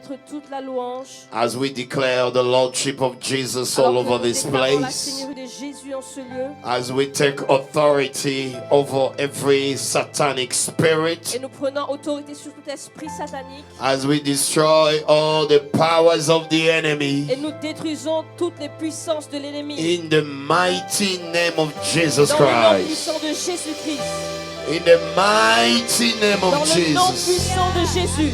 remettre toute la louange. As we declare the Lordship of Jesus all Alors que over nous this déclarons la place. Seigneurie de Jésus en ce lieu. As we take authority over every satanic spirit. Et nous prenons autorité sur tout esprit satanique. As we destroy all the powers of the enemy. Et nous détruisons toutes les puissances de l'ennemi. In the mighty name of Jesus Dans le nom Christ. puissant de Jésus-Christ. In the mighty name Dans of le nom Jesus. puissant de Jésus.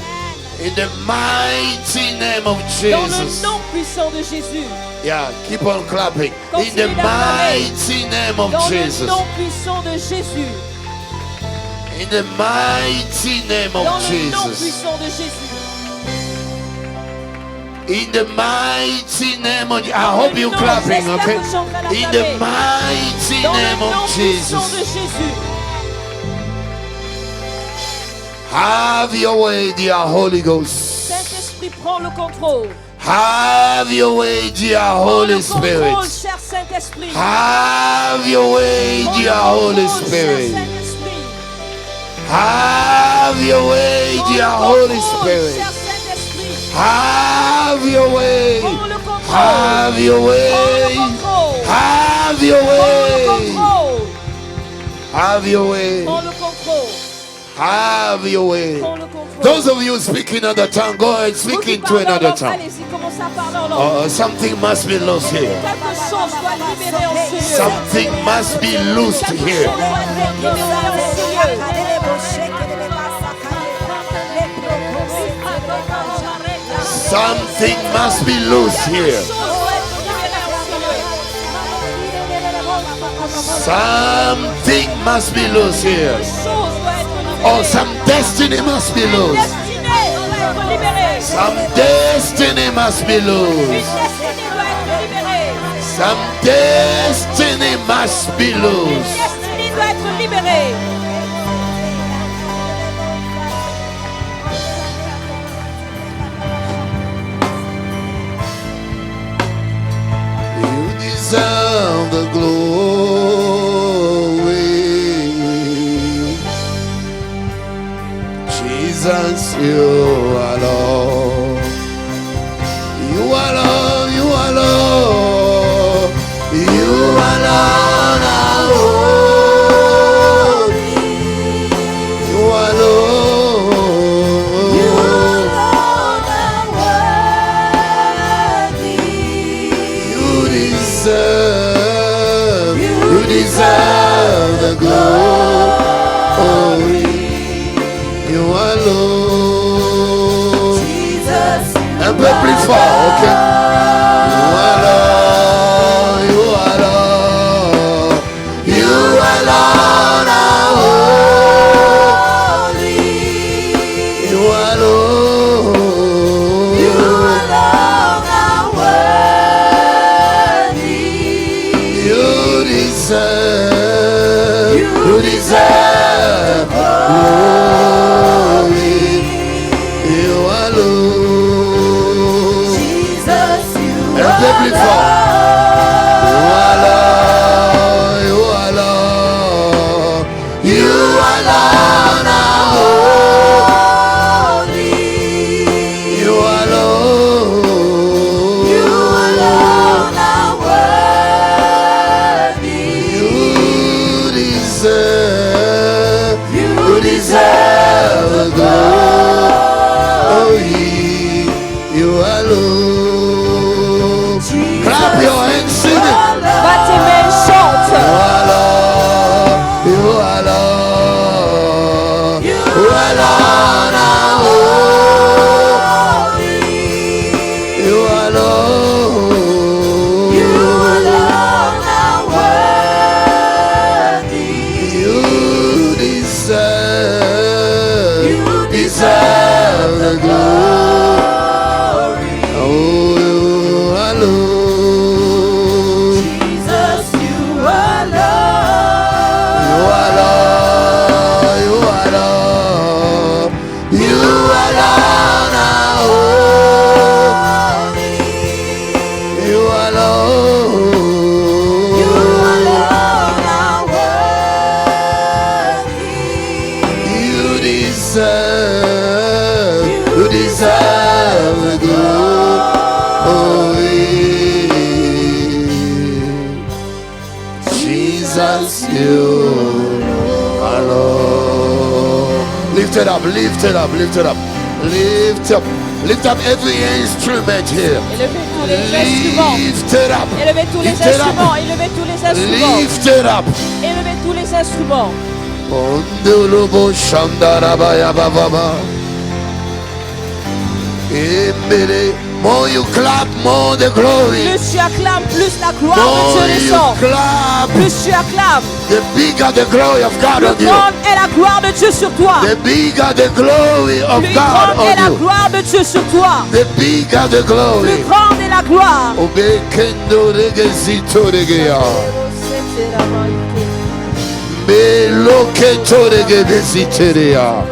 In the mighty name of Dans Jesus. le nom puissant de Jésus. Yeah, keep on clapping. In Continuez the d'acclamer. mighty name of Dans Jesus. le nom puissant de Jésus. In the mighty name Dans of le nom Jesus. puissant de Jésus. In the mighty name of I hope you're clapping, okay? In the mighty Dans name le nom of puissant de Jesus. Jésus. Have your way, dear Holy Ghost. Saint-Esprit, prends le contrôle. Have your way, dear Prends Holy le contrôle, Spirit. cher Saint-Esprit. Have your way, Prends dear le Holy contrôle, cher Spirit. Saint-Esprit. Have your way, Prends dear le Holy contrôle, Spirit. cher Saint-Esprit. Have your way. Prends le contrôle. Have your Prends way. le contrôle. Have your Prends le way. contrôle. Have your way. Prends le contrôle. Have your way. Prends le contrôle. Those of you speaking another tongue, go ahead, Vous speak qui into parlez en another langue, tongue. allez-y, commencez à parler en langue. Something must be lost here. Quelque chose doit être libéré en ce lieu. Something must be loosed Quelque chose here. doit être libéré en ce lieu. Something must be loosed here. Something must be loose here. Oh, some destiny must be loose. Some destiny must be loose. Some destiny must be loose. You deserve the glory. Jesus, you alone. You alone, you alone. You alone are holy. You alone. You alone are worthy. You deserve the glory. You alone. Un peu plus fort, ok? You alone, you alone. You alone are holy. You alone. You alone are worthy. You deserve glory. You alone. Un peu plus fort. You alone, you alone. You alone are holy. You alone. You alone are worthy. You deserve the glory. You alone. Clap your hands, sing it. Bat tes mains, chante. You alone. You alone are holy. You alone. You alone are worthy. You deserve the glory. Oh. Lift it up, lift it up, lift it up. Lift up. Lift up every instrument here. Élevez tous les instruments. Lift it up. Élevez tous les Lift it instruments. up. Élevez tous les instruments. Lift it up. Élevez tous les instruments. Ondulubu shandarabaya bababa. Imbere. More you clap, more the glory. Plus tu acclames, plus la gloire de More Dieu you descend. clap, Plus tu acclames, the bigger the glory of God plus on you. grande est la gloire de Dieu sur toi. The bigger the glory of Plus God grande est la on you. gloire de Dieu sur toi. The bigger the glory. Plus grande est la gloire. Obekendo regezito regeya. Beloketo regebezitereya.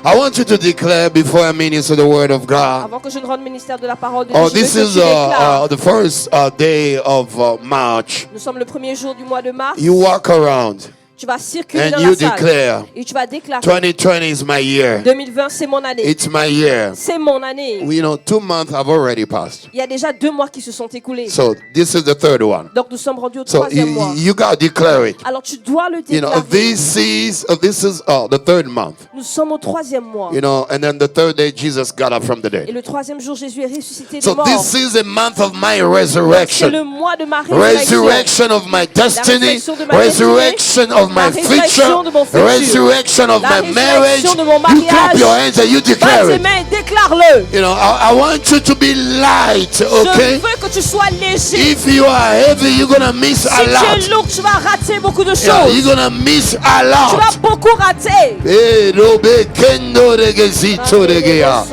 I want you to declare before I minister the word of God. Avant que je ne rende ministère de la parole de Dieu, Oh, je veux this que is tu déclares. the first day of March. Nous sommes le premier jour du mois de mars. You walk around Tu vas circuler and dans you la salle declare, et tu vas déclarer 2020 is my year. 2020 c'est mon année. It's my year. C'est mon année. You know, 2 months have already passed. Il y a déjà 2 mois qui se sont écoulés. So this is the third one. Donc nous sommes rendus au So 3e mois. you got to declare it. Alors tu dois le You know, déclarer. this is the third month. Nous sommes au 3e mois. You know, and then the third day Jesus got up from the Et dead. le 3e jour, Jésus est ressuscité des So morts. this is a month of my C'est le resurrection. mois de ma résurrection. Resurrection of my destiny, résurrection de ma resurrection of la my résurrection future, de mon futur, resurrection of la my marriage. résurrection de mon You clap mariage. your hands and you Bats declare tes it. mains et déclare-le. You know, I want you to be light, Je okay? veux que tu sois léger. If you are heavy, you're gonna miss Si a tu es lot. lourd, tu vas rater beaucoup de Yeah, choses. you're gonna miss a Tu vas lot. beaucoup rater. Eh, robe kendo regezito regeya.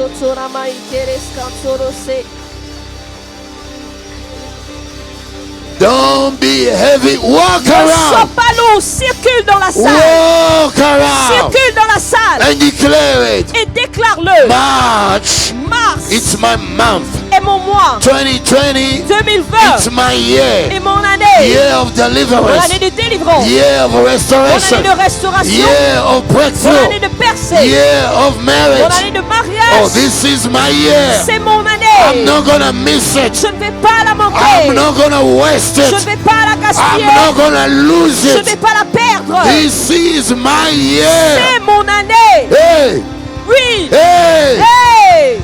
Don't be heavy. Walk Ne sois around. pas lourd, circule dans la salle. Walk around Circule dans la salle and declare it. et déclare-le. March, Mars it's my month. est mon mois. 2020, 2020 it's my year. est mon année. Year of Mon deliverance. année de délivrance. Year of Mon restoration. année de restauration. Year of Mon breakthrough. année de percée. Year of Mon marriage. année de Oh, mariage. this is my year. C'est mon I'm année. not gonna miss it. Je ne vais pas la I'm manquer. not gonna waste Je ne it. vais pas la I'm gaspiller. not gonna lose Je ne vais it. pas la perdre. This is my year. C'est mon année. Hey, Oui. hey. Hey.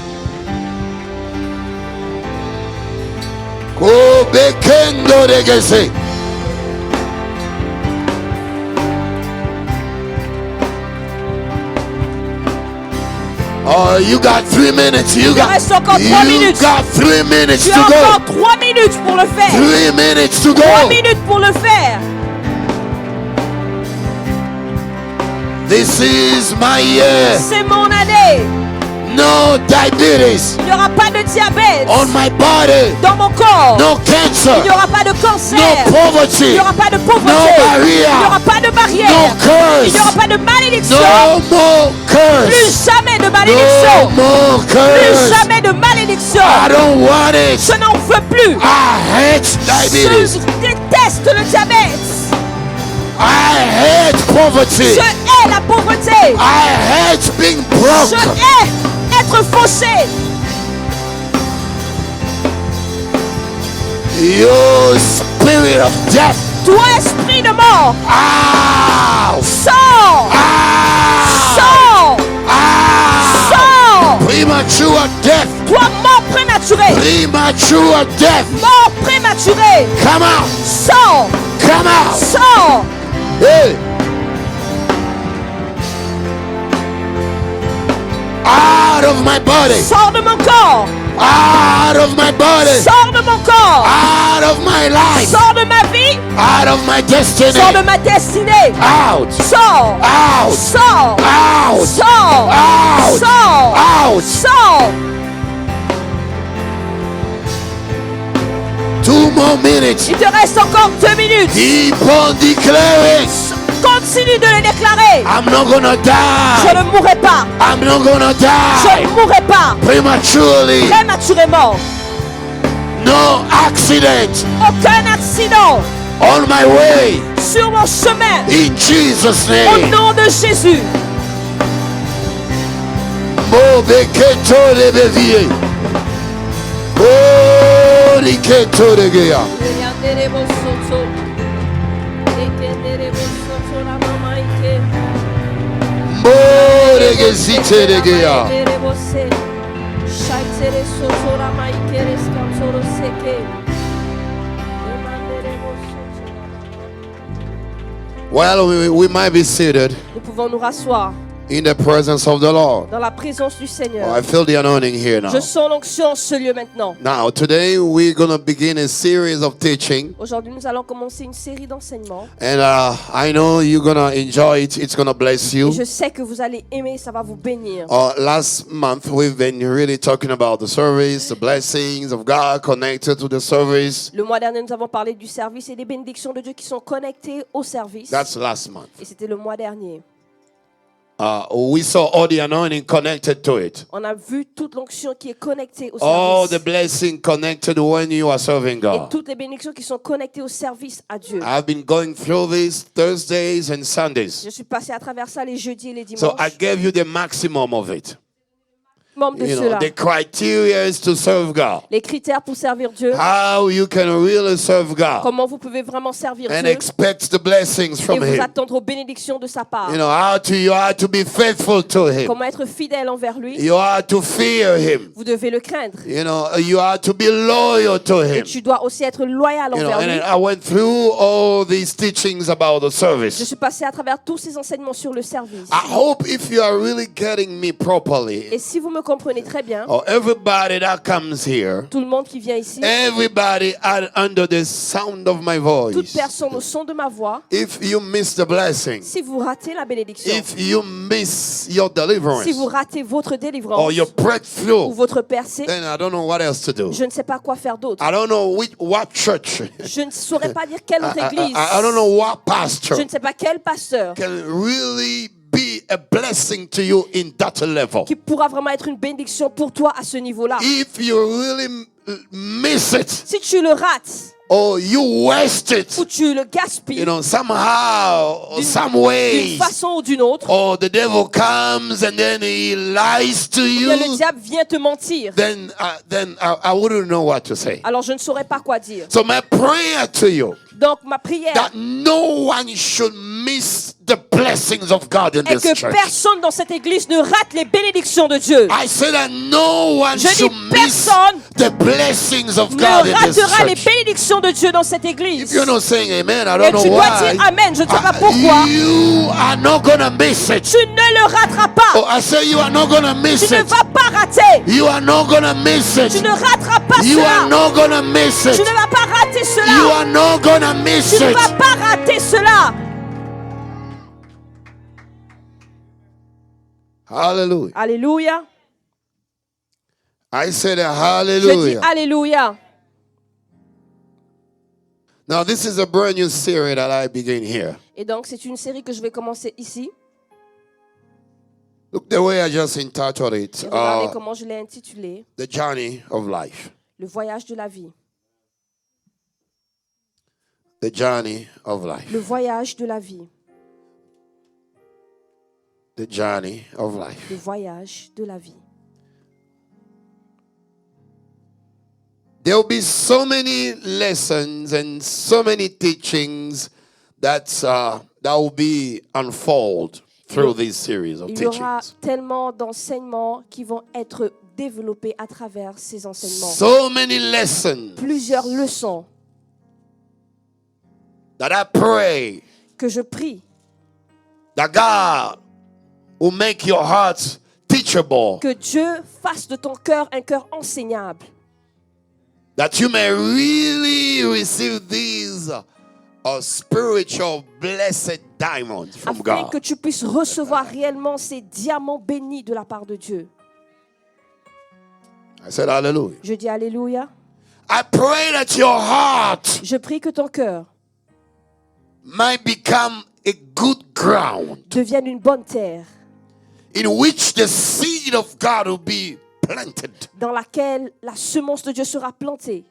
Kobekendo regeze. Oh, you got 3 minutes. You reste encore 3 minutes. got 3 minutes Tu to as go. encore 3 minutes pour le faire. 3 minutes to 3 go. minutes pour le faire. This is my year. C'est mon année. No diabetes Il n'y aura pas de diabète on my body. dans mon corps. No Il n'y cancer. aura pas de cancer. No Il poverty. n'y aura pas de No pauvreté. Il n'y aura barrier. pas de barrière. No Il n'y aura curse. pas de malédiction. No more curse. Plus jamais de No malédiction. more Plus curse. jamais de malédiction. I don't want it. Je n'en veux plus. I hate diabetes. Je déteste le diabète. I hate poverty. Je hais la pauvreté. I hate being Je broke. hais être fauché. You spirit of death. Toi, esprit de mort. Ow. Sors. Ow. Sors. Ow. Sors. Premature death. Toi, mort prématuré. Premature death. Mort prématuré. Come out. Sors. Come out. Sors. Hey. Out of my body. Sors de mon corps. Out of my body. Sors de mon corps. Out of my life. Sors de ma vie. Out of my destiny. Sors de ma destinée. Out. Sors. Out. Sors. Out. Sors. Out. Sors. Out. Sors. 2 more minutes. Il te reste encore 2 minutes. Keep on declaring. Continue de le déclarer. I'm not gonna Je die. ne mourrai pas. I'm not gonna Je die ne mourrai pas. prematurely. Prématurément. No accident Aucun accident on my way. sur mon chemin. In Jesus' Au name. nom de Jésus. Mobeketo rebevie. Oh, liketo regeya. gezite de geya. Well, we might be seated Nous pouvons nous rasseoir in the presence of the Lord. dans la présence du Oh, Seigneur. I feel the anointing here now. Je sens l'onction en ce lieu maintenant. Now, today we're going to begin a series of teaching. Aujourd'hui, nous allons commencer une série d'enseignements. And I know you're going to enjoy it. It's going to bless Et you. je sais que vous allez aimer, ça va vous bénir. Last month, we've been really talking about the service, the blessings of God connected to the service. Le mois dernier, nous avons parlé du service et des bénédictions de Dieu qui sont connectées au service. That's last month. Et c'était le mois dernier. We saw all the anointing connected to it. On a vu toute l'onction qui est connectée au All the service. blessing connected when you are serving Et God. toutes les bénédictions qui sont connectées au service à Dieu. I've been going through this Thursdays and Sundays. Je suis passé à travers ça les jeudis et les So dimanches. I gave you the maximum of it. Membre de You know, cela. the criteria is to serve God. Les critères pour servir Dieu. How you can really serve God Comment vous pouvez vraiment servir and Dieu. expect the blessings Et from vous Him. attendre aux bénédictions de sa part. You know, you have to be faithful to Him. Comment être fidèle envers lui. You have to fear Him. Vous devez le craindre. You know, you have to be loyal to Et Him. tu dois aussi être loyal You know, envers and lui. then I went through all these teachings about the Je service. suis passé à travers tous ces enseignements sur le service. I hope if you are really getting me properly, Et si vous me comprenez très bien, or everybody that comes here, tout le monde qui vient ici, everybody under the sound of my toute voice, personne au son de ma voix, if you miss the blessing, si vous ratez la bénédiction, if you miss your deliverance si vous ratez votre or délivrance your ou breakthrough, votre percée, then I don't know what else to do. je ne sais pas quoi faire d'autre. I don't know what church. Je ne saurais pas dire quelle autre I église. don't know what pastor Je ne sais pas quel pasteur can really be a blessing to you in that level. qui pourra vraiment être une bénédiction pour toi à ce niveau-là. If you really miss it Si tu le rates or you waste it, ou tu le gaspilles you know, somehow, some d'une way, façon ou d'une autre, or the devil comes and then he lies to ou bien le you, diable vient te mentir, then I wouldn't know what to say. alors je ne saurais pas quoi dire. So my prayer to you, Donc ma prière that no one should miss the blessings of God in est this que church. personne dans cette église ne rate les bénédictions de Dieu. I say that no one Je dis should miss personne the blessings of ne God in this ratera les church. bénédictions de Dieu dans cette If église. you're not saying amen, I Et don't know tu dois why. dire Amen, je ne sais pas pourquoi. You are not gonna miss it. Tu ne le rateras pas. Oh, I say you are not gonna miss Tu ne it. vas pas rater. You are not gonna miss Tu it. ne rateras pas You are cela. not gonna miss Tu it. ne vas pas rater You cela. are not gonna miss Tu ne vas it. pas rater cela. Hallelujah. Alléluia. I said Je dis hallelujah. Alléluia. Now this is a brand new series that I begin here. Et donc, c'est une série que je vais commencer ici. Look the way I just entitled it. Et regardez comment je l'ai intitulé. The Journey of Life. Le voyage de la vie. The Journey of Life. Le voyage de la vie. The Journey of Life. Le voyage de la vie. There will be so many lessons and so many teachings that will be unfold through this series of Il y aura teachings. tellement d'enseignements qui vont être développés à travers ces enseignements. So many lessons Plusieurs leçons that I pray que je prie that God will make your heart teachable, que Dieu fasse de ton cœur un cœur enseignable. that you may really receive these spiritual blessed diamonds from Afin God. que tu puisses recevoir réellement ces diamants bénis de la part de Dieu. I said hallelujah. Je dis Alléluia. I pray that your heart Je prie que ton cœur might become a good ground devienne une bonne terre in which the seed of God will be planted, dans laquelle la semence de Dieu sera plantée,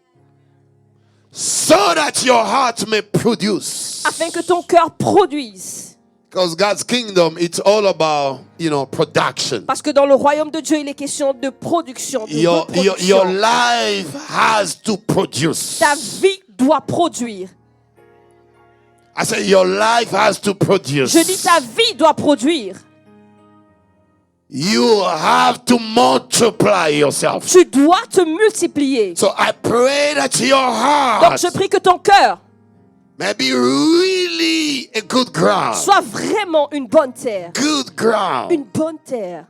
so that your heart may produce. afin que ton cœur produise. Because God's kingdom, it's all about, production. Parce que dans le royaume de Dieu, il est question de production, de Your reproduction. life has to produce. Ta vie doit produire. I say your life has to produce. Je dis ta vie doit produire. You have to multiply yourself. Tu dois te multiplier. So I pray that your Donc heart je prie que ton cœur may be really a good ground. soit vraiment une bonne terre. Good ground. Une bonne terre.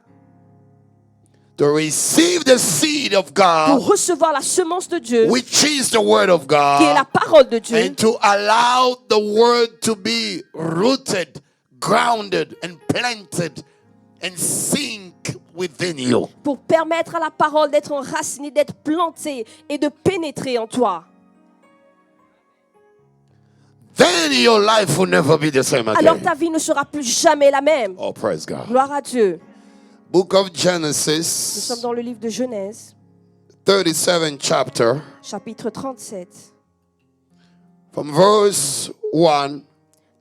To receive the seed of Pour God, recevoir la semence de Dieu, which is the word of qui est la God, parole de Dieu. and to allow the word to be rooted, grounded, and planted, and sink within you. Pour permettre à la parole d'être enracinée, d'être plantée et de pénétrer en toi. Then your life will never be the same Alors again. ta vie ne sera plus jamais la même. Oh, praise God. Gloire à Dieu. Book of Nous sommes Genesis, dans le livre de Genèse, 37 chapter, chapitre 37, from verse 1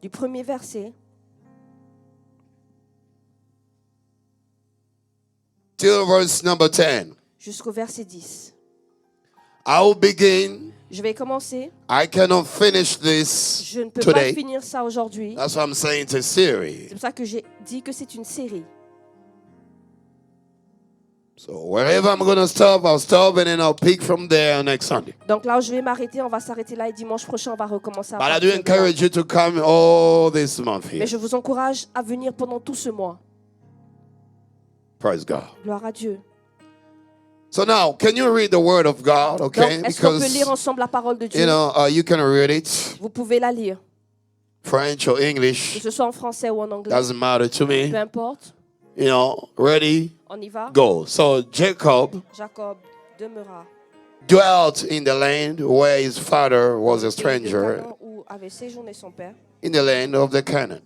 du premier verset till verse number 10. jusqu'au verset 10. I will begin. Je vais commencer. I cannot finish this Je ne peux pas today. finir ça aujourd'hui. That's what I'm saying. It's a series. C'est pour ça que j'ai dit que c'est une série. So wherever I'm going to stop, I'll stop and then I'll pick from there next Sunday. Donc là où je vais m'arrêter, on va s'arrêter là et dimanche prochain, on va recommencer à But I partir do de là. encourage you to come all this month here. Mais je vous encourage à venir pendant tout ce mois. Praise God. Gloire à Dieu. So now, can you read the word of God, Donc, okay? est-ce qu'on peut Because, lire ensemble la parole de Dieu? you know, you can read it, Vous pouvez la lire, French or que English, ce soit en français ou en anglais. doesn't matter to Peu me. importe. You know, ready, On y va. go. So Jacob Jacob demeura dwelt in the land where his father was a au pays de stranger, Canaan où avait séjourné son père. in the land of the Canaan.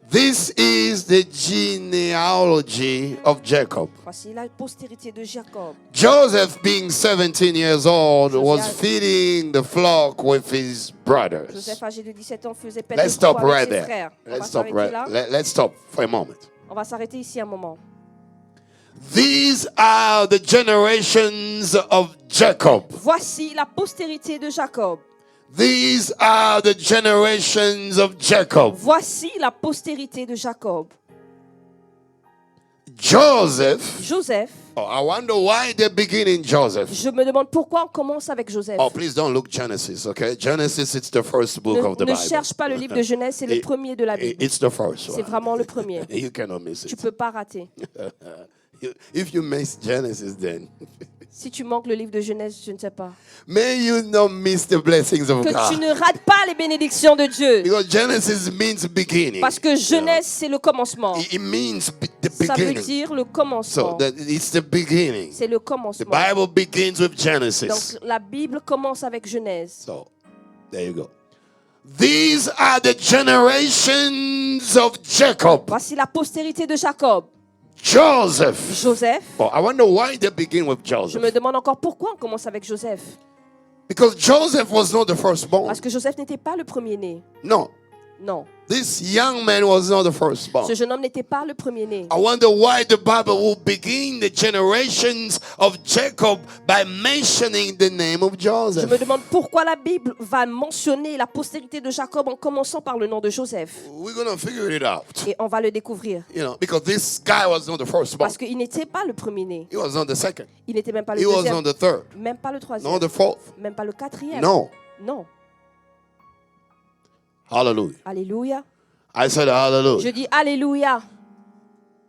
This is the genealogy of Jacob. Voici la postérité de Jacob. Joseph, being 17 years old, was feeding the flock with his brothers. Joseph, âgé de 17 ans, faisait paître Let's le troupeau stop avec right ses there. frères. On va Let's stop s'arrêter là. Let's stop for a moment. On va s'arrêter ici un moment. These are the generations of Jacob. Voici la postérité de Jacob. These are the generations of Jacob. Voici la postérité de Jacob. Joseph. Joseph. Oh, I wonder why they begin in Joseph. Je me demande pourquoi on commence avec Joseph. Oh, please don't look Genesis, okay? Genesis, it's the first book of the Ne Bible. cherche pas le livre de Genèse, c'est le premier de la Bible. It's the first C'est one. vraiment le premier. You cannot miss Tu it. peux pas rater. If you miss Genesis, then Si tu manques le livre de Genèse, je ne sais pas. may you not miss the blessings of Que tu God. ne rates pas les bénédictions de Dieu. Because Genesis means beginning. Parce que Genèse, c'est le commencement. It means the Ça veut beginning. dire le So commencement. it's the beginning. C'est le The commencement. Bible begins with Genesis. Donc la Bible commence avec Genèse. So there you go. These are the generations of Jacob. Voici la postérité de Jacob. Joseph. Joseph. Oh, I wonder why they begin with Je me Joseph. demande encore pourquoi on commence avec Joseph. Because Joseph was not the firstborn. Parce que Joseph n'était pas le premier-né. No. Non. This young man was not the firstborn. Ce jeune homme n'était pas le premier-né. I wonder why the Bible will begin the generations of Jacob by mentioning the name of Je Joseph. me demande pourquoi la Bible va mentionner la postérité de Jacob en commençant par le nom de Joseph. We're going to figure it out. Et on va le découvrir. You know, because this guy was not the firstborn. Parce qu'il n'était pas le premier-né. He was not the second. Il n'était même pas le He was deuxième. not the third. Même pas le troisième. Not the fourth. Même pas le quatrième. No. Non. Hallelujah. Alléluia. I said hallelujah. Je dis Alléluia.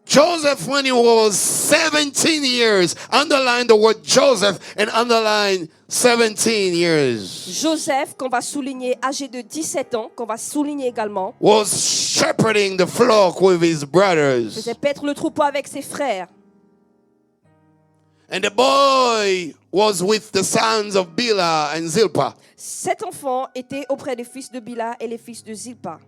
Joseph, when he was 17 years, underline the word Joseph and underline 17 years, Joseph, qu'on va souligner, âgé de 17 ans, qu'on va souligner également, was shepherding the flock with his brothers. faisait paître le troupeau avec ses frères. And the boy was with the sons of Bilhah and Zilpah. Cet enfant était auprès des fils de Bila et les fils de Zilpa,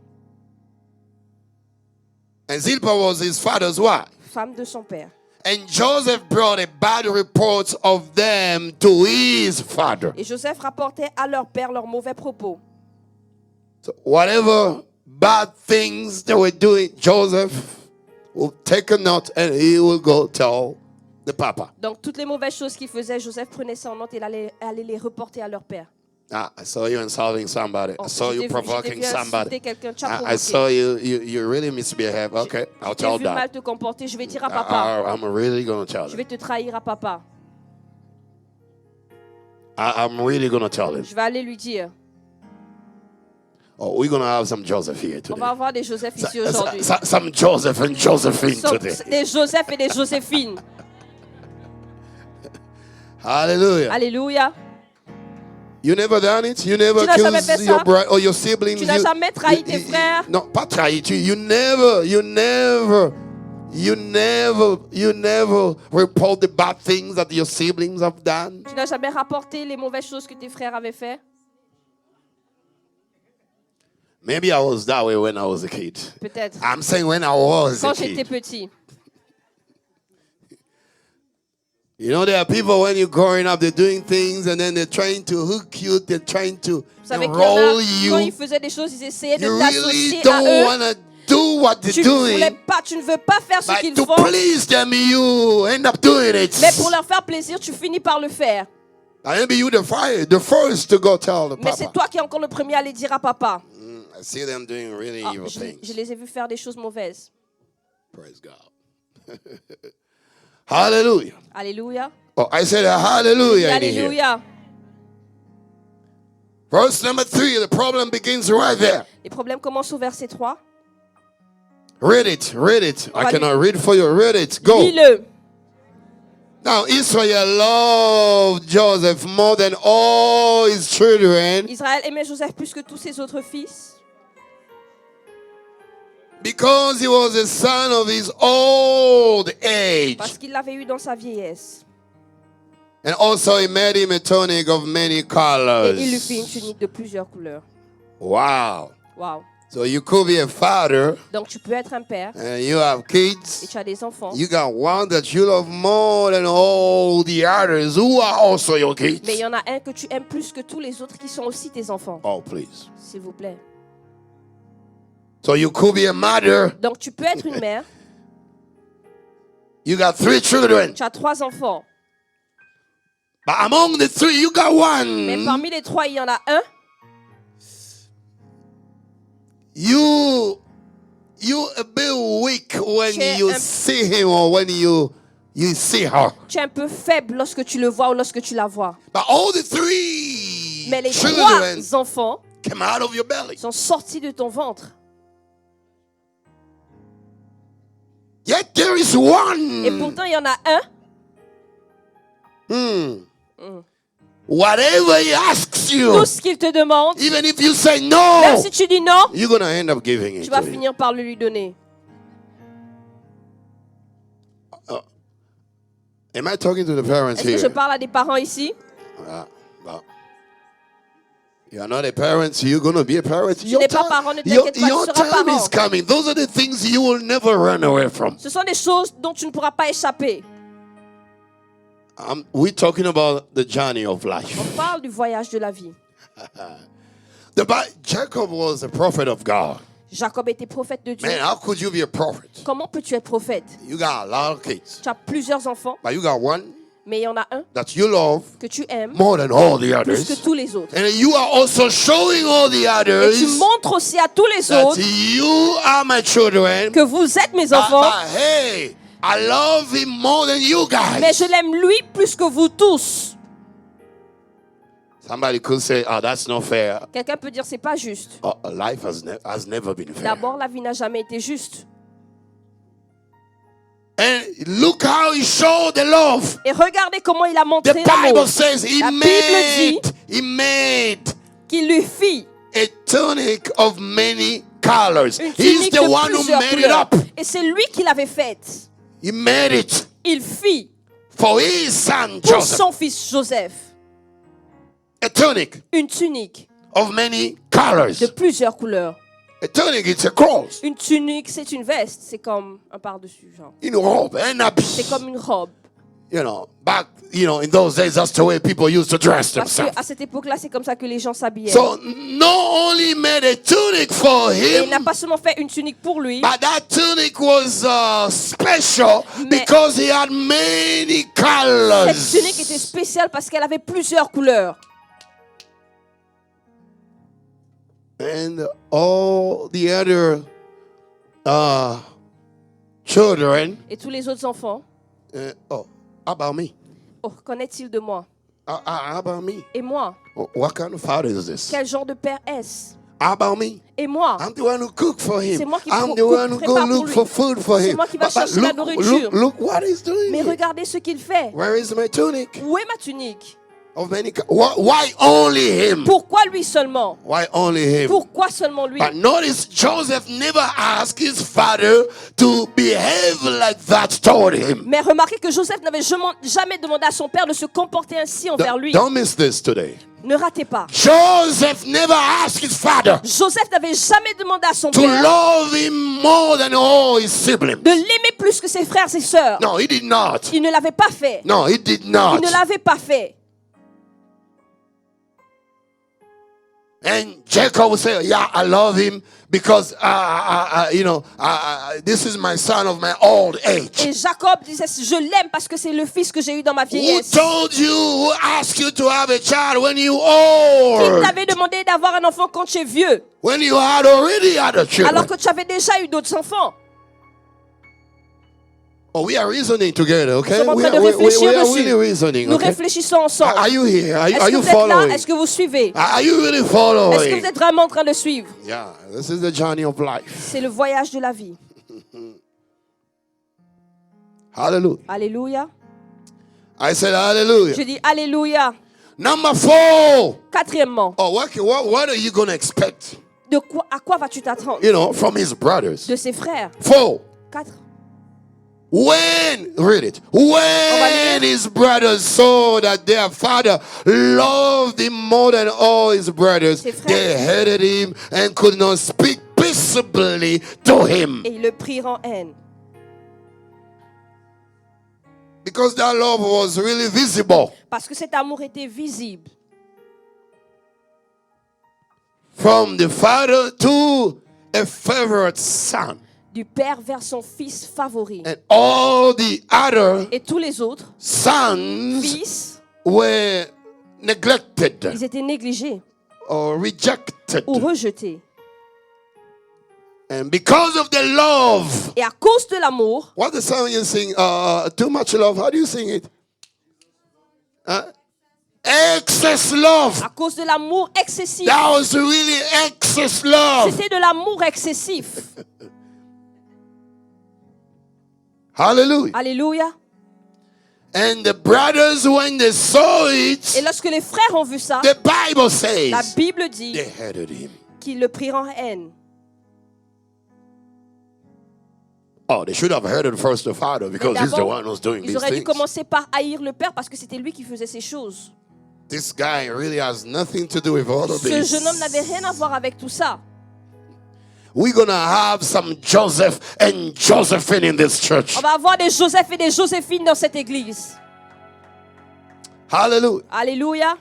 And Zilpah was his father's wife. femme de son père. And Joseph brought a bad report of them to his father. Et Joseph rapportait à leur père leurs mauvais propos. So whatever bad things they were doing, Joseph will take a note and he will go tell the papa. Donc toutes les mauvaises choses qu'ils faisaient, Joseph prenait ça en note et allait les reporter à leur père. I saw you insulting somebody. Oh, I saw you je t'ai provoking vu somebody. insulter quelqu'un, tu as I provoqué. saw you really misbehave. Okay, I'll Je t'ai tell vu that. mal te comporter, je vais dire à papa. I'm really going to tell Je him. vais te trahir à papa. I'm really going to tell him. Je vais aller lui dire. Oh, we're going to have some Joseph here On today. va avoir des Joseph ici aujourd'hui. Some Joseph and Josephine today. Des Joseph et des Joséphines. Hallelujah. Alléluia. You never done it? You never Tu n'as jamais fait killed your ça? brother or your siblings? Tu n'as jamais trahi tes frères? Non, pas trahi. You never report the bad things that your siblings have done. Tu n'as jamais rapporté les mauvaises choses que tes frères avaient fait? Maybe I was that way when I was a kid. Peut-être. I'm saying when I was a Quand j'étais kid. petit. You know, there are people when you're growing up, they're doing things and then they're trying to hook you, they're trying to Vous savez qu'il y en enroll a, quand ils you. faisaient des choses, ils essayaient de You really t'associer à don't eux. want to do what they're Tu ne voulais doing, pas, tu ne veux pas faire ce but qu'ils to font. please them, you end up doing it. Mais pour leur faire plaisir, tu finis par le faire. And maybe you the first to go tell the Mais c'est papa. toi qui es encore le premier à aller dire à papa. I see them doing really Ah, evil je things. les ai vus faire des choses mauvaises. Praise God. Hallelujah. Alléluia. Oh, I said a hallelujah in here. Alléluia. Verse number 3, the problem begins right there. Les problèmes commencent au verset 3. Read it, read it. I va cannot read for you. Read it. Go. Lis-le. Now, Israel loved Joseph more than all his children Israël aimait Joseph plus que tous ses autres fils because he was the son of his old age. parce qu'il l'avait eu dans sa vieillesse. And also he made him a tunic of many Et colors. il lui fit une tunique de plusieurs couleurs. Wow. Wow. So you could be a father Donc tu peux être un père and you have et kids. tu as des enfants. You got one that you love more than all the others who are also your kids. Mais il y en a un que tu aimes plus que tous les autres qui sont aussi tes enfants. Oh, please. S'il vous plaît. So you could be a mother. Donc tu peux être une mère. You got 3 children. Tu as 3 enfants. But among the 3, you got Mais one. parmi les 3, il y en a un. You a bit weak when Tu es you un- see him or when you see her. Tu es un peu faible lorsque tu le vois ou lorsque tu la vois. But all the 3 Mais les children 3 enfants came out of your belly. sont sortis de ton ventre. Yet there is one. Et pourtant, il y en a un. Whatever he asks you, Tout ce qu'il te demande, even if you say même no, si tu dis non, you're going to end up giving it tu vas to him. finir par le lui donner. Am I talking to the parents Est-ce que je here? parle à des parents ici? Well, you're not a parent, you're going to be a parent. n'es pas parent, ne t'inquiète pas, your tu seras time parent. is coming. Those are the things you will never run away from. Ce sont des choses dont tu ne pourras pas échapper. We're talking about the journey of life. On parle du voyage de la vie. Jacob was a prophet of God. Jacob était prophète de Dieu. Man, how could you be a prophet? Comment peux-tu être prophète? You got a lot of kids, Tu as plusieurs enfants, but you got one mais il y en a un that you love que tu aimes more than all the plus que others. tous les autres. And you are also showing all the Et tu others montres aussi à tous les that autres you are my children. que vous êtes mes But enfants, hey, I love him more than you mais guys. je l'aime lui plus que vous tous. Somebody could say, oh, that's not fair. Quelqu'un peut dire c'est pas juste. Oh, life has never been fair. D'abord, la vie n'a jamais été juste. And look how he showed the love. Et regardez comment il a The montré Bible l'amour. says La Bible dit he made qu'il lui fit a tunic of many colors. une He's tunique the de one who plusieurs made it couleurs. up. Et c'est lui qui l'avait faite. He made it Il fit for his son pour Joseph. son fils Joseph A tunic une tunique of many colors. de plusieurs couleurs. A tunic, it's a cross. Une tunique, c'est une veste. C'est comme un par-dessus, genre. Une robe, un habit. C'est comme une robe. You know, back, in those days, that's the way people used to dress Parce themselves. qu'à cette époque-là, c'est comme ça que les gens s'habillaient. So, not only made a tunic for Et il him, n'a pas seulement fait une tunique pour lui, but that tunic was special Mais- because he had many cette colors. tunique était spéciale parce qu'elle avait plusieurs couleurs. And all the other children, Et tous les autres enfants, how about me? oh, qu'en est-il de moi? How about me? Et moi? What kind of father is this? Quel genre de père est-ce? How about me? Et moi? I'm the one who cook for him. C'est moi qui I'm the one who go prépare pour look lui. for food for C'est him. moi qui va chercher la nourriture. Look what he's doing. Mais here. regardez ce qu'il fait. Where is my tunic? Où est ma tunique? Of many why only him? Pourquoi lui seulement? Why only him? Pourquoi seulement lui? But notice Joseph never asked his father to behave like that toward him. Mais remarquez que Joseph n'avait jamais demandé à son père de se comporter ainsi envers lui. Don't miss this today. Ne ratez pas. Joseph never asked his father Joseph n'avait jamais demandé à son to père love him more than all his siblings. de l'aimer plus que ses frères et sœurs. No, he did not. Il ne l'avait pas fait. No, he did Il not. ne l'avait pas fait. And Jacob would say, yeah, I love him because, this is my son of my old age. Et Jacob disait, je l'aime parce que c'est le fils que j'ai eu dans ma Who vieillesse. told you, who asked you to have a child when you Qui old? t'avait demandé d'avoir un enfant quand tu es vieux, When you had already had a alors children? que tu avais déjà eu d'autres enfants? Oh, we are reasoning together, okay? Nous sommes en We train are, de réfléchir we are dessus. really reasoning, Nous okay? réfléchissons ensemble. Are you here? Are Est-ce que you vous êtes là? following? Est-ce que vous suivez? Are you really Est-ce que following? vous êtes vraiment en train de suivre? Yeah, this is the journey of life. C'est le voyage de la vie. Hallelujah. Alléluia. I said hallelujah. Je dis Alléluia. Number 4. Quatrièmement, Oh, what are you going to expect? à quoi vas-tu t'attendre? You know, from his brothers. De ses frères. 4. 4. Read it. When his brothers saw that their father loved him more than all his brothers, Ses frères. they hated him and could not speak peaceably to him. Et ils le prirent en haine. Because that love was really visible. Parce que cet amour était visible. From the father to a favorite son. Du père vers son fils favori. And all the other Et tous les autres sons fils, were neglected ils étaient négligés or rejected. ou rejetés. And because of the love, Et à cause de l'amour, what the song you sing? Too much love. How do you sing it? Excess love. à cause de l'amour excessif, That was really excess love. c'était de l'amour excessif. Hallelujah. Alléluia. And the brothers, when they saw Et it, lorsque les frères ont vu ça, the Bible la says Bible dit they hated him. qu'ils le prirent en haine. Oh, they should have hated first the father Mais because he's the d'abord, one who's doing ils these auraient dû things. commencer par haïr le père parce que c'était lui qui faisait ces choses. This guy really has nothing to do with all of Ce this. jeune homme n'avait rien à voir avec tout ça. We're going to have some Joseph and Josephine in this church. On va avoir des Joseph et des Joséphines dans cette église. Hallelujah. Alléluia.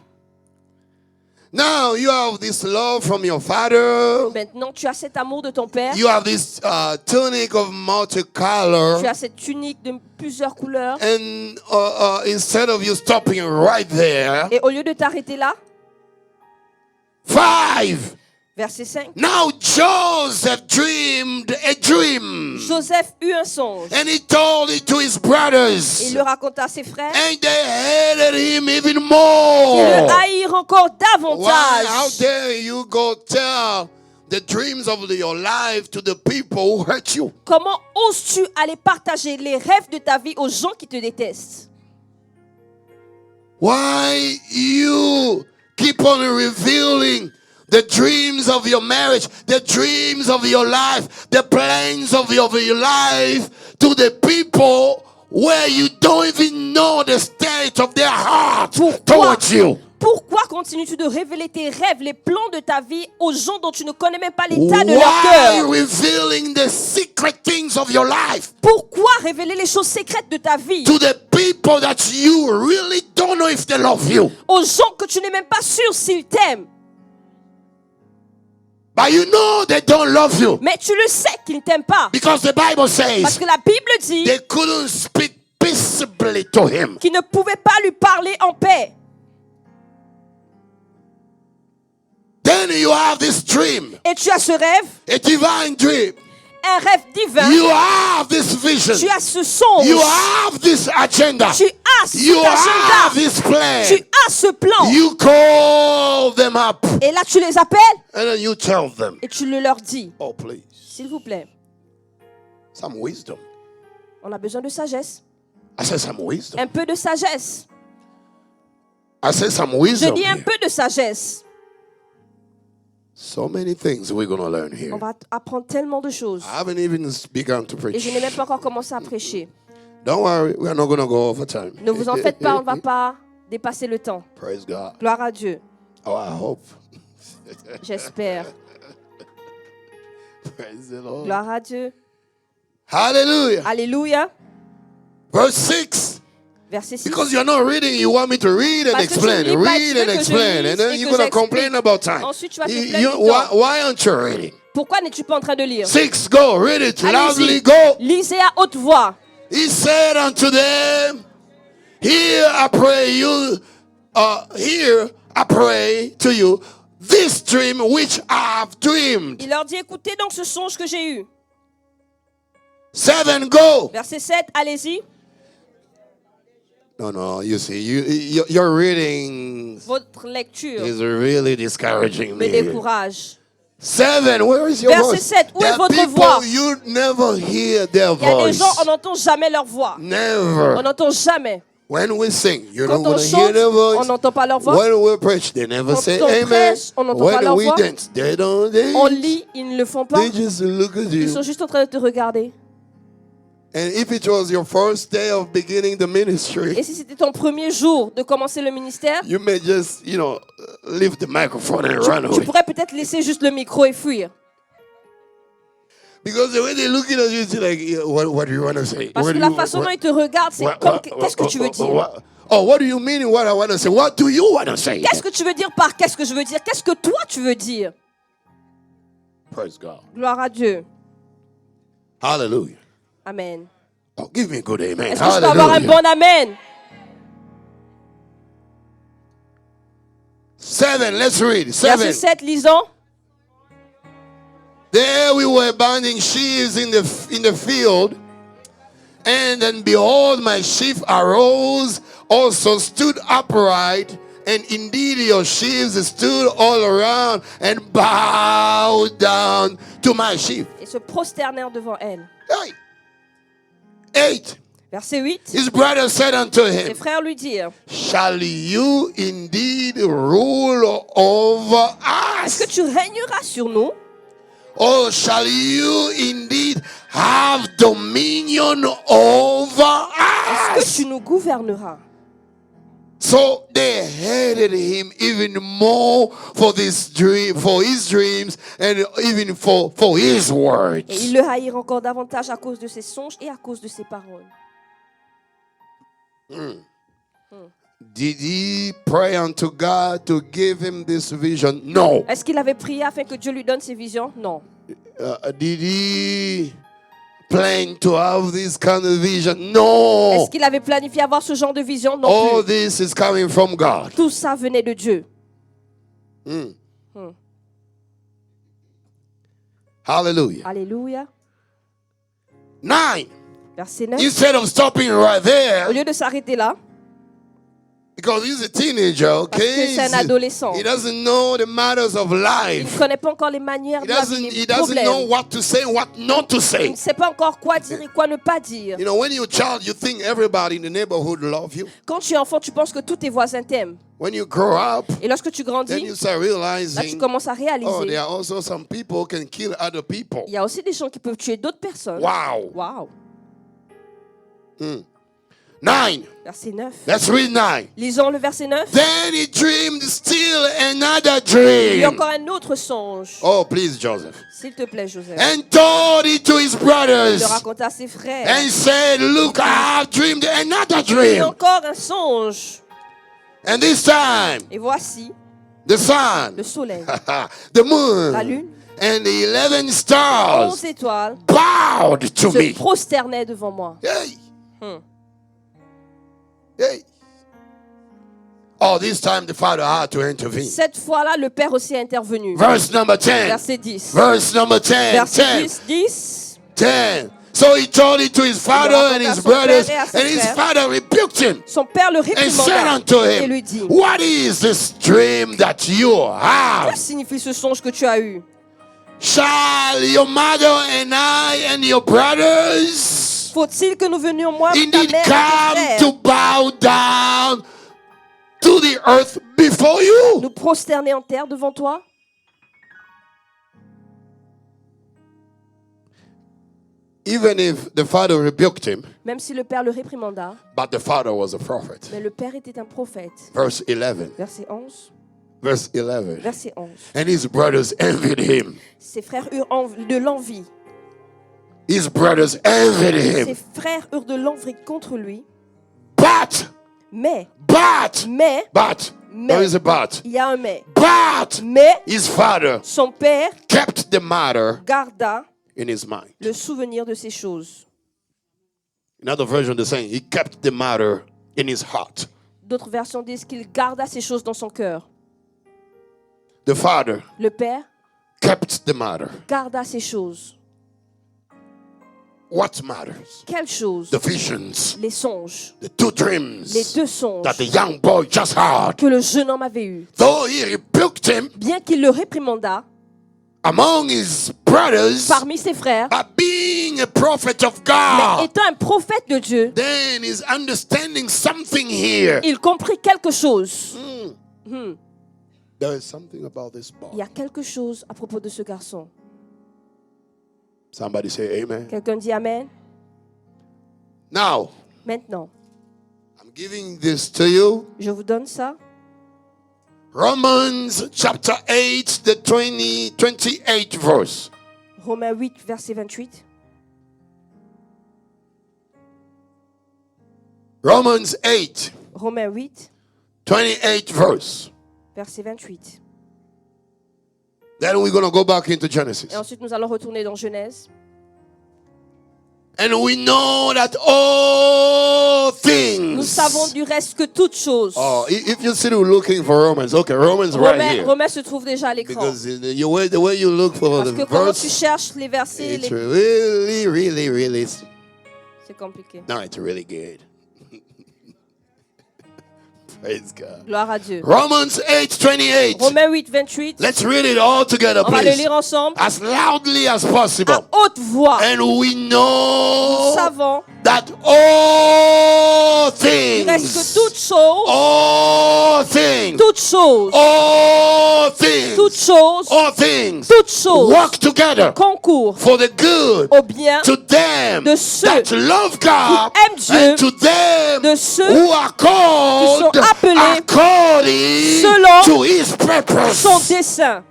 Now you have this love from your father. Maintenant, tu as cet amour de ton père. You have this tunic of multicolor. Tu as cette tunique de plusieurs couleurs. And instead of you stopping right there, Et au lieu de t'arrêter là, 5. verset 5, Now Joseph dreamed a dream. Joseph eut un songe. And he told it to his Et brothers. il le raconta à ses frères. And they hated him even Ils le more. haïrent encore Why? How davantage. dare you go tell the dreams of your life to the people who hurt you? Comment oses-tu aller partager les rêves de ta vie aux gens qui te détestent? Why you keep on revealing the dreams of your marriage, the dreams of your life, the plans of your life to the people where you don't even know the state of their heart towards you? Pourquoi continues-tu de révéler tes rêves, les plans de ta vie aux gens dont tu ne connais même pas l'état de leur Why cœur? revealing the secret things of your life Pourquoi révéler les choses secrètes de ta vie to the people that you really don't know if they love you? aux gens que tu n'es même pas sûr s'ils t'aiment? But you know they don't love you Mais tu le sais qu'ils ne t'aiment pas. because the Bible Parce says que la Bible dit they couldn't speak peaceably to him. qu'ils ne pouvaient pas lui parler en paix. Then you have this dream, Et tu as ce rêve, a divine dream. un rêve divin. You have this vision. Tu as ce songe. You have this agenda. Tu as cet You have agenda. this plan. Tu as ce plan. You call them up Et là, tu les appelles and then you tell them, et tu le leur dis. oh please, S'il vous plaît, some wisdom. on a besoin de sagesse. I said some wisdom. Un peu de sagesse. I said some Je wisdom. dis un here. peu de sagesse. So many things we're going to learn here. On va apprendre tellement de choses. I haven't even begun to Et preach. je n'ai même pas encore commencé à prêcher. Don't worry, we are not going to go over time. Ne vous en faites pas, on ne va pas dépasser le temps. Praise God. Gloire à Dieu. Oh, I hope. J'espère. Praise the Lord. Gloire à Dieu. Hallelujah. Alléluia. Verse 6. Verset 6. Because you're not reading, you want me to read and Parce que tu explain. ne lis pas, Read tu veux and que je explain. lise And then et you're que going to complain j'explique. about time. Ensuite, tu vas te plaindre du Why, temps. why aren't you reading? Pourquoi n'es-tu pas en train de lire? 6. Go. Read it loudly. Allez-y. Go. Lisez à haute voix. He said unto them, Here I pray you, here I pray to you, this dream which I have dreamed. Il leur dit, écoutez donc ce songe que j'ai eu. 7, go. Verset 7, allez-y. No, you see, your reading Votre lecture is really discouraging me me. décourage. 7, where is your Verset voice? 7, où est There are votre people, voix? you never hear their Il y a des voice. gens, on n'entend jamais leur voix. On Never. n'entend jamais. When we sing, you're Quand not on going to hear chante, their on voice. n'entend pas leur voix. When we preach, they never Quand say on amen. prêche, on n'entend pas When leur we voix. dance, they don't dance. On lit, ils ne le font pas. They just look at Ils you. sont juste en train de te regarder. And if it was your first day of beginning the Et ministry, si c'était ton premier jour de commencer le ministère, you may just, leave the microphone and run tu away. pourrais peut-être laisser juste le micro et fuir. Because the way they're looking at you, it's like, yeah, what do you want to say? Parce What que do la you- façon dont what- ils te regardent, c'est what- comme what- qu'est-ce que tu veux dire? what do you mean what I want to say? What do you want to say? Qu'est-ce que tu veux dire par qu'est-ce que je veux dire? Qu'est-ce que toi tu veux dire? Praise God. Gloire à Dieu. Hallelujah. Amen. Oh, give me a good amen. Est-ce que je peux avoir un Hallelujah. bon amen? 7, let's read. Verset 7. 7, lisons. There we were binding sheaves in the field, and then behold, my sheep arose, also stood upright, and indeed your sheaves stood all around and bowed down to my sheep. Et se prosternèrent devant elle. Hey. 8. Verset 8. His brother said unto Ses him, frères lui dirent, Shall you indeed rule over est-ce que us? tu régneras sur nous? Or shall you indeed have dominion over Est-ce que us? tu nous gouverneras? So they hated him even more for this dream, for his dreams, and even for his Et ils words. le haïrent encore davantage à cause de ses songes et à cause de ses paroles. Did he pray unto God to give him this vision? No. Est-ce qu'il avait prié afin que Dieu lui donne ses visions? Non. Did he plan to have this kind of vision? No. Est-ce qu'il avait planifié avoir ce genre de vision? Non All plus. this is coming from God. Tout ça venait de Dieu. Hallelujah. Alléluia. 9. Verset 9. Instead of stopping right Au there, lieu de s'arrêter là, because he's a teenager, parce que okay? c'est un adolescent, He doesn't know the matters of il ne life. connaît pas encore les manières de la vie, He les doesn't know problèmes. what to say and what not to Il say. ne sait pas encore quoi dire et quoi ne pas dire. You know, when you're a child, you think everybody in the neighborhood love you. Quand tu es enfant, tu penses que tous tes voisins t'aiment. When you grow up, Et lorsque tu then grandis, you start là, tu realizing, commences à oh, réaliser. there are also some people who can kill other people. Il y a aussi des gens qui peuvent tuer d'autres personnes. Wow. Waouh. 9. Verset 9. Let's read 9. Lisons le verset 9. Then he dreamed still another Il y a dream. encore un autre songe. Oh, please, Joseph. S'il te plaît, Joseph. And told it to his Il brothers. le raconta à ses frères. And said, Look, I have dreamed another Il y a dream. encore un songe. And this time, Et voici the sun, le soleil, the moon, la lune, and the 11 11 stars étoiles bowed to se me. prosternaient devant moi. Hey. Hmm. Hey. Oh, this time the father had to intervene. Cette fois-là, le père aussi est intervenu. Verse number 10. Verset 10. Verse number 10. Verset 10. 10. 10. So he told it to his father and his brothers, and his father rebuked him Son père le and said réprimanda unto et him, lui dit, what is this dream that you que have? signifie ce songe que tu as eu? Shall your mother and I and your brothers Faut-il que nous venions, moi, ta indeed mère et tes come frères, to bow down to the earth before you? nous prosterner en terre devant toi? Even if the father rebuked him, Même si le père le réprimanda, but the father was a prophet. mais le père était un prophète. Verse 11. Verset 11. Verse 11. Verset 11. And his brothers envied him. Ses frères eurent de l'envie. His brothers envied Ses him. frères eurent de l'envie contre lui. But, Mais, there is a but. il y a un mais. But Mais, his father son père kept the matter garda in his mind. le souvenir de ces choses. Another version is saying he kept the matter in his heart. D'autres versions disent qu'il garda ces choses dans son cœur. The father Le père kept the matter. garda ces choses. What matters? Quelles choses? The visions, Les songes. the two Les dreams deux songes that the young boy just had. que le jeune homme avait eus. Though he rebuked him Bien qu'il le réprimanda among his brothers, parmi ses frères, by being a prophet of mais God, étant un prophète de Dieu, then he's understanding something here. il comprit quelque chose. There is something about this boy. Il y a quelque chose à propos de ce garçon. Somebody say amen. Quelqu'un dit Amen. Now, Maintenant, I'm giving this to you. je vous donne ça. Romans chapter 8, the 28th verse. Romains 8, verset 28. Romans 8, Romains 8, 28th verse. verset 28. Then we're going to go back into Genesis. Et ensuite, nous allons retourner dans Genèse. And we know that all things. Nous savons du reste que toutes choses. Oh, if you're still looking for Romans, okay, Romans right here. Romains se trouve déjà à l'écran. Because the way you look for Parce the que quand tu verse, cherches les versets, it's really, c'est compliqué. no, it's really good. Praise God. Gloire à Dieu. Romans 8:28. Romains 8, 28. Let's read it all together, On va le please. lire ensemble. As loudly as À possible. haute voix. And we Nous know savons that all du reste que things, toutes choses, all things, toutes choses, all things, toutes choses, all things toutes choses work together concourent for the good au bien to them de ceux that love God qui aiment Dieu, and to them de ceux who are called qui sont appelés according selon to His purpose. son dessein.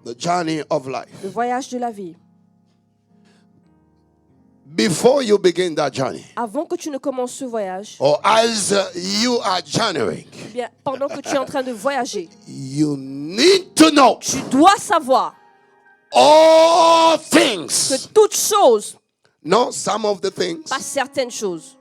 The journey of life. Le voyage de la vie. Before you begin that journey, Avant que tu ne commences ce voyage, or as you are journeying, eh bien, pendant que tu es en train de voyager, you need to know tu dois savoir all que things. toutes choses, Not some of the things. pas certaines choses,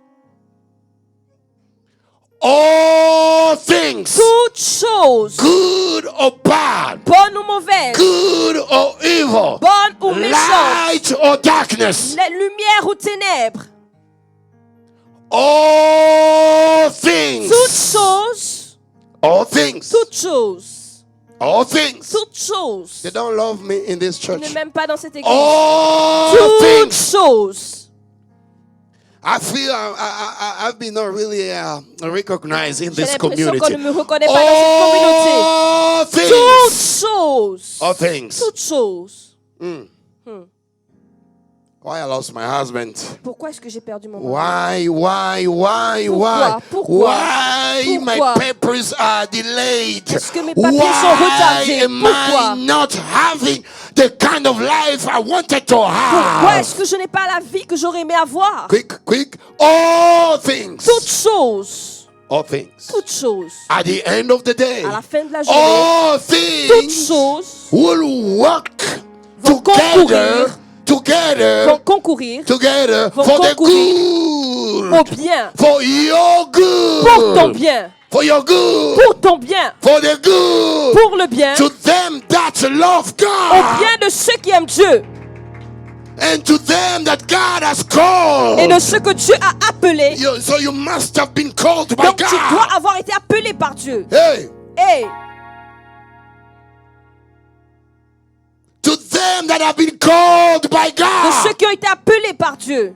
All things. toutes choses, Good or bad. bonnes ou mauvaises, Good or evil. bonnes ou méchantes, Light or darkness. les lumières ou ténèbres, All things. toutes choses, All things. toutes choses, All things. toutes choses. They don't love me in this Tu church. ne m'aimes pas dans cette église. All Toutes things. choses. I feel I've been not really recognized in J'ai this l'impression qu'on community. ne me reconnaît pas dans cette communauté. All Toutes things. choses. All things. Toutes choses. Why I lost my husband? Pourquoi est-ce que j'ai perdu mon mari? Why? Pourquoi? Why my Pourquoi? papers are delayed? Est-ce que mes papiers sont retardés? Why am Pourquoi? I not having the kind of life I wanted to Pourquoi est-ce have? que je n'ai pas la vie que j'aurais aimé avoir? Quick. All things. Toutes choses. All things. Toutes choses. At the end of the day, À la fin de la journée, all toutes things choses will work vont together concourir for the vont good good. au bien, For your good. pour ton bien, For your good. pour ton bien, For the good. pour le bien, To them that love au God. bien de ceux qui aiment Dieu And to them that God has called. et de ceux que Dieu a appelés. So you must have been called by Donc tu dois God. avoir été appelé par Dieu. Hey. Et To them that have been called by de ceux God. qui ont été appelés par Dieu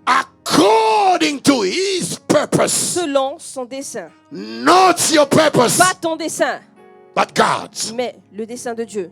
According to His purpose. selon son dessein. Not your purpose, Pas ton dessein, but God's. mais le dessein de Dieu.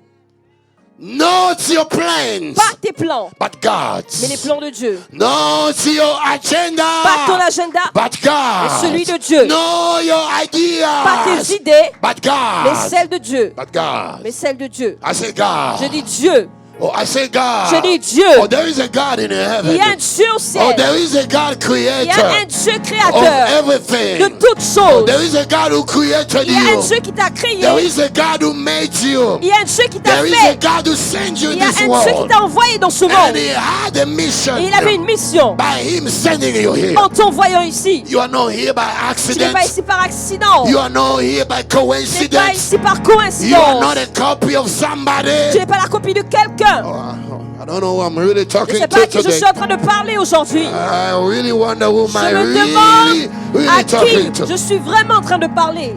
Not your plans, Pas tes plans, but God's. mais les plans de Dieu. Not your agenda, Pas ton agenda, but mais God's. celui de Dieu. No your ideas, Pas tes idées, but mais God's. celles de Dieu. But God. Mais celles de Dieu. I say God. Je dis Dieu. Oh, I say God. Je dis Dieu. Oh, there is a God in Il heaven. y a un Dieu au Oh, ciel. there is a God Il y a un creator Dieu of créateur everything. de toutes choses. There is a God who created Il y a un you. Dieu qui t'a créé. There is a God who made you. Il y a un Dieu qui t'a There is a fait. God who sent you in Il y a this un Dieu qui world. t'a envoyé dans ce And monde. He had a mission Et il avait une mission by Him sending you here. en t'envoyant ici. You are not here by Tu n'es accident. pas ici par accident. You are not here by Tu n'es pas coincidence. ici par You are coïncidence. not a copy of Tu somebody. n'es pas la copie de quelqu'un. I don't know who I'm really Je ne talking sais pas to à qui je today. suis en train de parler aujourd'hui. I really wonder who Je am I me demande really à talking qui to. je suis vraiment en train de parler.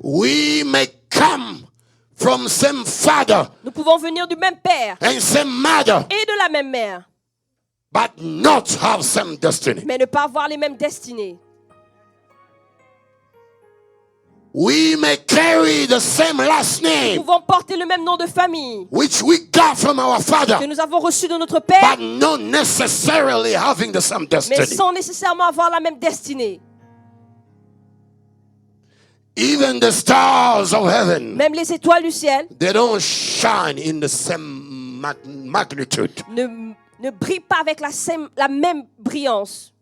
We may come from same father Nous pouvons venir du même père and same mother, et de la même mère, but not have same destiny. mais ne pas avoir les mêmes destinées. We may carry the same last Nous name, pouvons porter le même nom de famille which we got from our father, que nous avons reçu de notre père, but not necessarily having the same mais destiny. sans nécessairement avoir la même destinée. Even the stars of heaven, Même les étoiles du ciel they don't shine in the same magnitude. ne brillent pas avec la même brillance.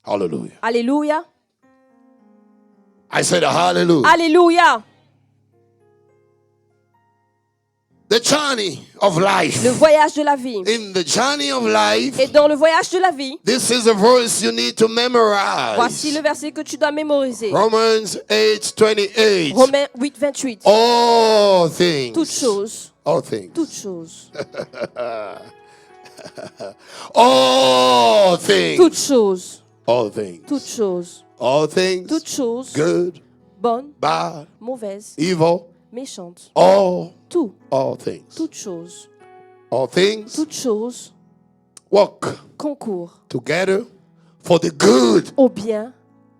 Hallelujah. Alléluia. I said hallelujah. Alléluia. The journey of life. Le voyage de la vie. In the journey of life, Et dans le voyage de la vie, this is a verse you need to memorize. voici le verset que tu dois mémoriser. Romans 8:28. Romains 8, 28. All things. Toutes choses. All things. Toutes choses. All things. Toutes choses. All things. Toutes choses. All things. Toutes choses. Good, Bonnes, bad, mauvaises, evil. méchantes. All things. Toutes choses. All things Toutes choses work concourent together for the good au bien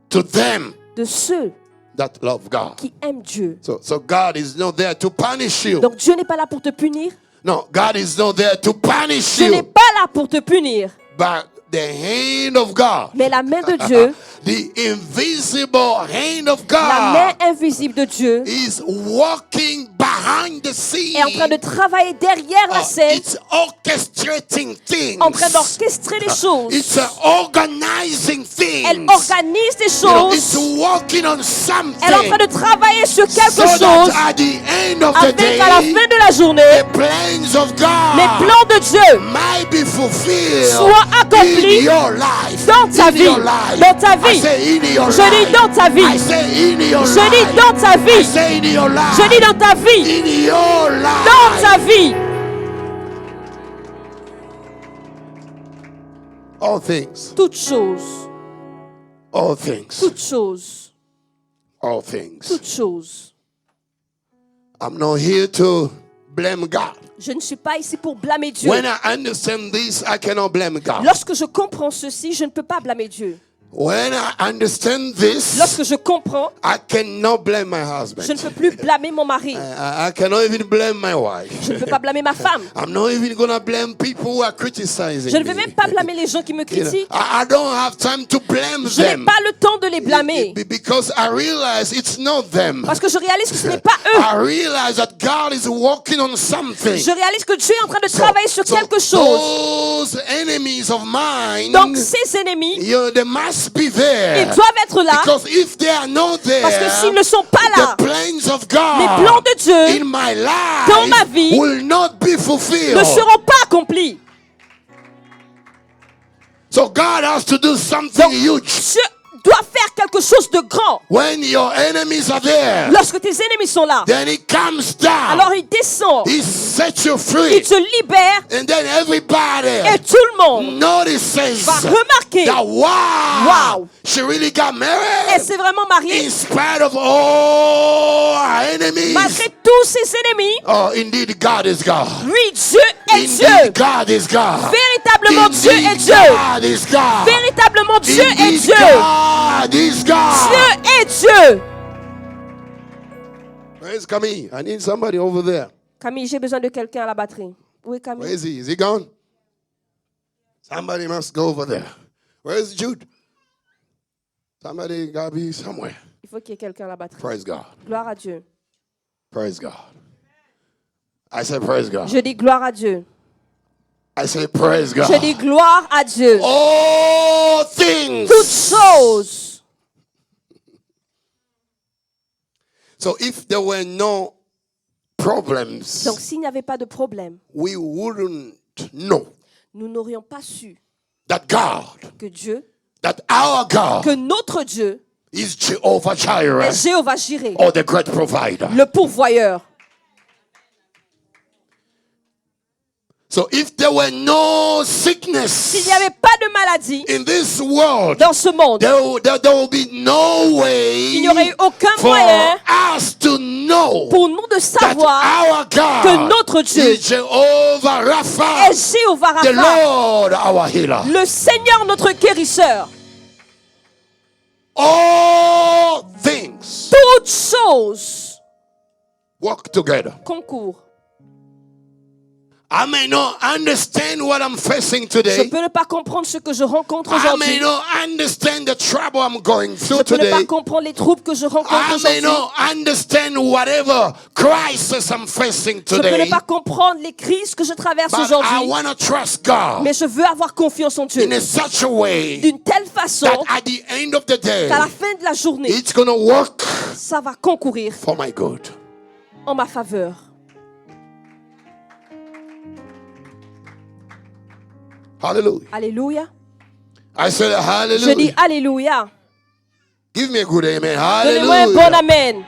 to them de ceux that love God. qui aiment Dieu. So God is not there to punish you. Donc Dieu n'est pas là pour te punir. No, God is not there to punish Dieu n'est you. pas là pour te punir. But the hand of God, Mais la main de Dieu, the invisible hand of la main God, invisible de Dieu, is walking behind the scene. est en train de travailler derrière la scène, It's orchestrating things. en train d'orchestrer les choses. It's organizing things. Elle organise des You know, it's choses. working on something. Elle est en train de travailler sur quelque so chose that at the end of the avec day, à la fin de la journée, the plans of les God plans de Dieu might be fulfilled soient accomplis in your life. dans ta In vie. your life. Dans ta I vie. say in your Je dis life. dans ta I vie. say in your Je life. dis dans ta I vie. say in your life. Je dis dans ta vie. In your life. Dans ta vie. All things. Toutes choses. All things. Toutes choses. All things. Toutes choses. I'm not here to blame God. Je ne suis pas ici pour blâmer Dieu. When I understand this, I cannot blame God. Lorsque je comprends ceci, je ne peux pas blâmer Dieu. When I understand this, Lorsque je comprends, I cannot blame my husband. je ne peux plus blâmer mon mari. I cannot even blame my wife. Je ne peux pas blâmer ma femme. I'm not even gonna blame people who are criticizing Je ne vais me. même pas blâmer les gens qui me You know, critiquent. I don't have time to blame Je n'ai them pas le temps de les blâmer. because I realize it's not them. Parce que je réalise que ce n'est pas eux. I realize that God is working on something. Je réalise que Dieu est en train de travailler sur quelque chose. Those enemies of mine, Donc ces ennemis, the must be there. Ils doivent être là. Because if they are not there, Parce que s'ils ne sont pas là, the plans of les plans God de Dieu in my life dans ma vie will not be fulfilled. ne seront pas accomplis. So God has to do something huge. Dieu doit faire quelque chose de grand. When your enemies are there, Lorsque tes ennemis sont là, then He comes down. alors il descend, He sets you il free. te libère And then everybody et tout le monde notices va remarquer. that Wow. she really got Elle married s'est vraiment mariée in spite of all her enemies. malgré tous ses ennemis. Oh, indeed, God is God. Oui, Dieu est Dieu. Indeed, God is God. Véritablement, Dieu est Indeed, Dieu. God is God. Véritablement, Dieu est Indeed, Dieu. God is God. Dieu est Dieu. Where's Camille? I need somebody over there. Camille, j'ai besoin de quelqu'un à la batterie. Où est Where Camille? is he? Is he gone? Somebody must go over there. Where's Jude? Somebody gotta be somewhere. Il faut qu'il y ait quelqu'un à la batterie. Praise God. Gloire à Dieu. Praise God. I said praise God. Je dis gloire à Dieu. I say praise God. Je dis gloire à Dieu. All things. Toutes choses. So if there were no problems, Donc s'il n'y avait pas de problème, we wouldn't know nous n'aurions pas su that God, que Dieu, that our God que notre Dieu is Jehovah est Jireh, Jéhovah Jireh, or the great provider. le pourvoyeur. So if there were no sickness S'il n'y avait pas de maladie in this world, dans ce monde, there will be no way il n'y aurait eu aucun for moyen us to know pour nous de that savoir our God que notre Dieu is Jehovah Rapha, est Jéhovah the Rapha, Lord our healer. le Seigneur notre guérisseur. All things Toutes choses work together. concourent. I may not understand what I'm facing Je today. peux ne pas comprendre ce que je rencontre I may aujourd'hui. not understand the trouble I'm going Je through peux ne pas today. comprendre les troubles que je rencontre I may aujourd'hui. not understand whatever crisis I'm facing Je peux today. ne pas comprendre les crises que je traverse But I aujourd'hui. want to trust God Mais je veux avoir confiance en Dieu. in such a way D'une telle façon that at the end of the day, qu'à la fin de la journée, it's going to work ça va concourir for my good. en ma faveur. Hallelujah. Alléluia. I said Je dis hallelujah. Alléluia. Give me a good amen. Donnez-moi un bon Hallelujah. amen.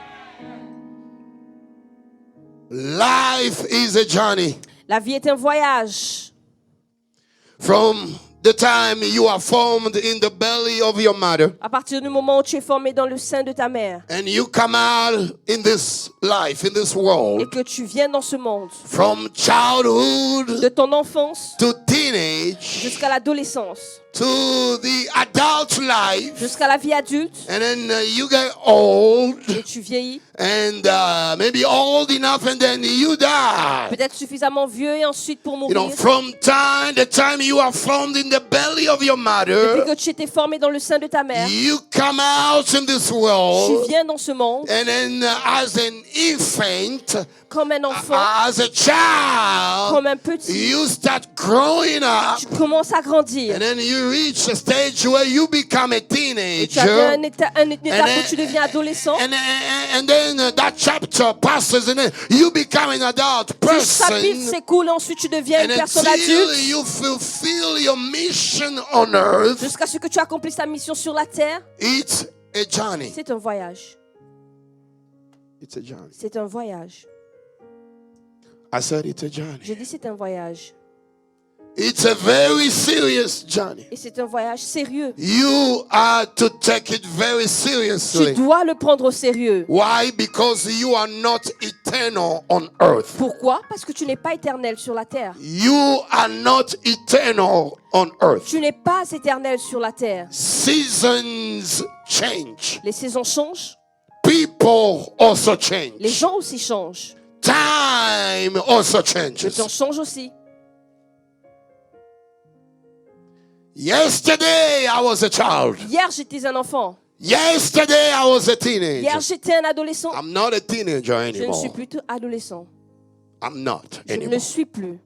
Life is a journey. La vie est un voyage. From the time you are formed in the belly of your mother À partir du moment où tu es formé dans le sein de ta mère and you come out in this life, in this et world, que tu viens dans ce monde, from childhood de ton enfance to teenage jusqu'à l'adolescence, to the adult life, jusqu'à la vie adulte, and then you get old et tu vieillis, and maybe old enough and then you die. peut-être suffisamment vieux et ensuite pour You know, mourir. from the time you are formed in the belly of your Depuis mother, que tu étais formé dans le sein de ta mère, you come out in this tu world, viens dans ce monde and then as an infant, comme un enfant, as a child, comme un petit. you start growing up, Tu commences à grandir. and then you reach a stage where you become a Et tu teenager. as un étape then- où tu deviens adolescent. And then that chapter passes, and then you become an adult Ce chapitre person. s'écoule, ensuite tu deviens And une personne until adulte. you fulfill your mission on earth, Jusqu'à ce que tu accomplisses ta mission sur la terre, it's a journey. c'est un voyage. It's a journey. C'est un voyage. I said it's a journey. Je dis c'est un voyage. It's a very serious journey. Et c'est un voyage sérieux. You are to take it very Tu seriously. dois le prendre au sérieux. Why? Because you are not eternal on earth. Pourquoi? Parce que tu n'es pas éternel sur la terre. You are not eternal on earth. Tu n'es pas éternel sur la terre. Seasons change. Les saisons changent. People also Les change. gens aussi changent. Time also Le changes. temps change aussi. Yesterday I was a child. Hier, j'étais un enfant. Yesterday I was a Hier, teenager. j'étais un adolescent. I'm not a teenager Je ne suis anymore. plus adolescent. I'm not Je ne le anymore. suis plus.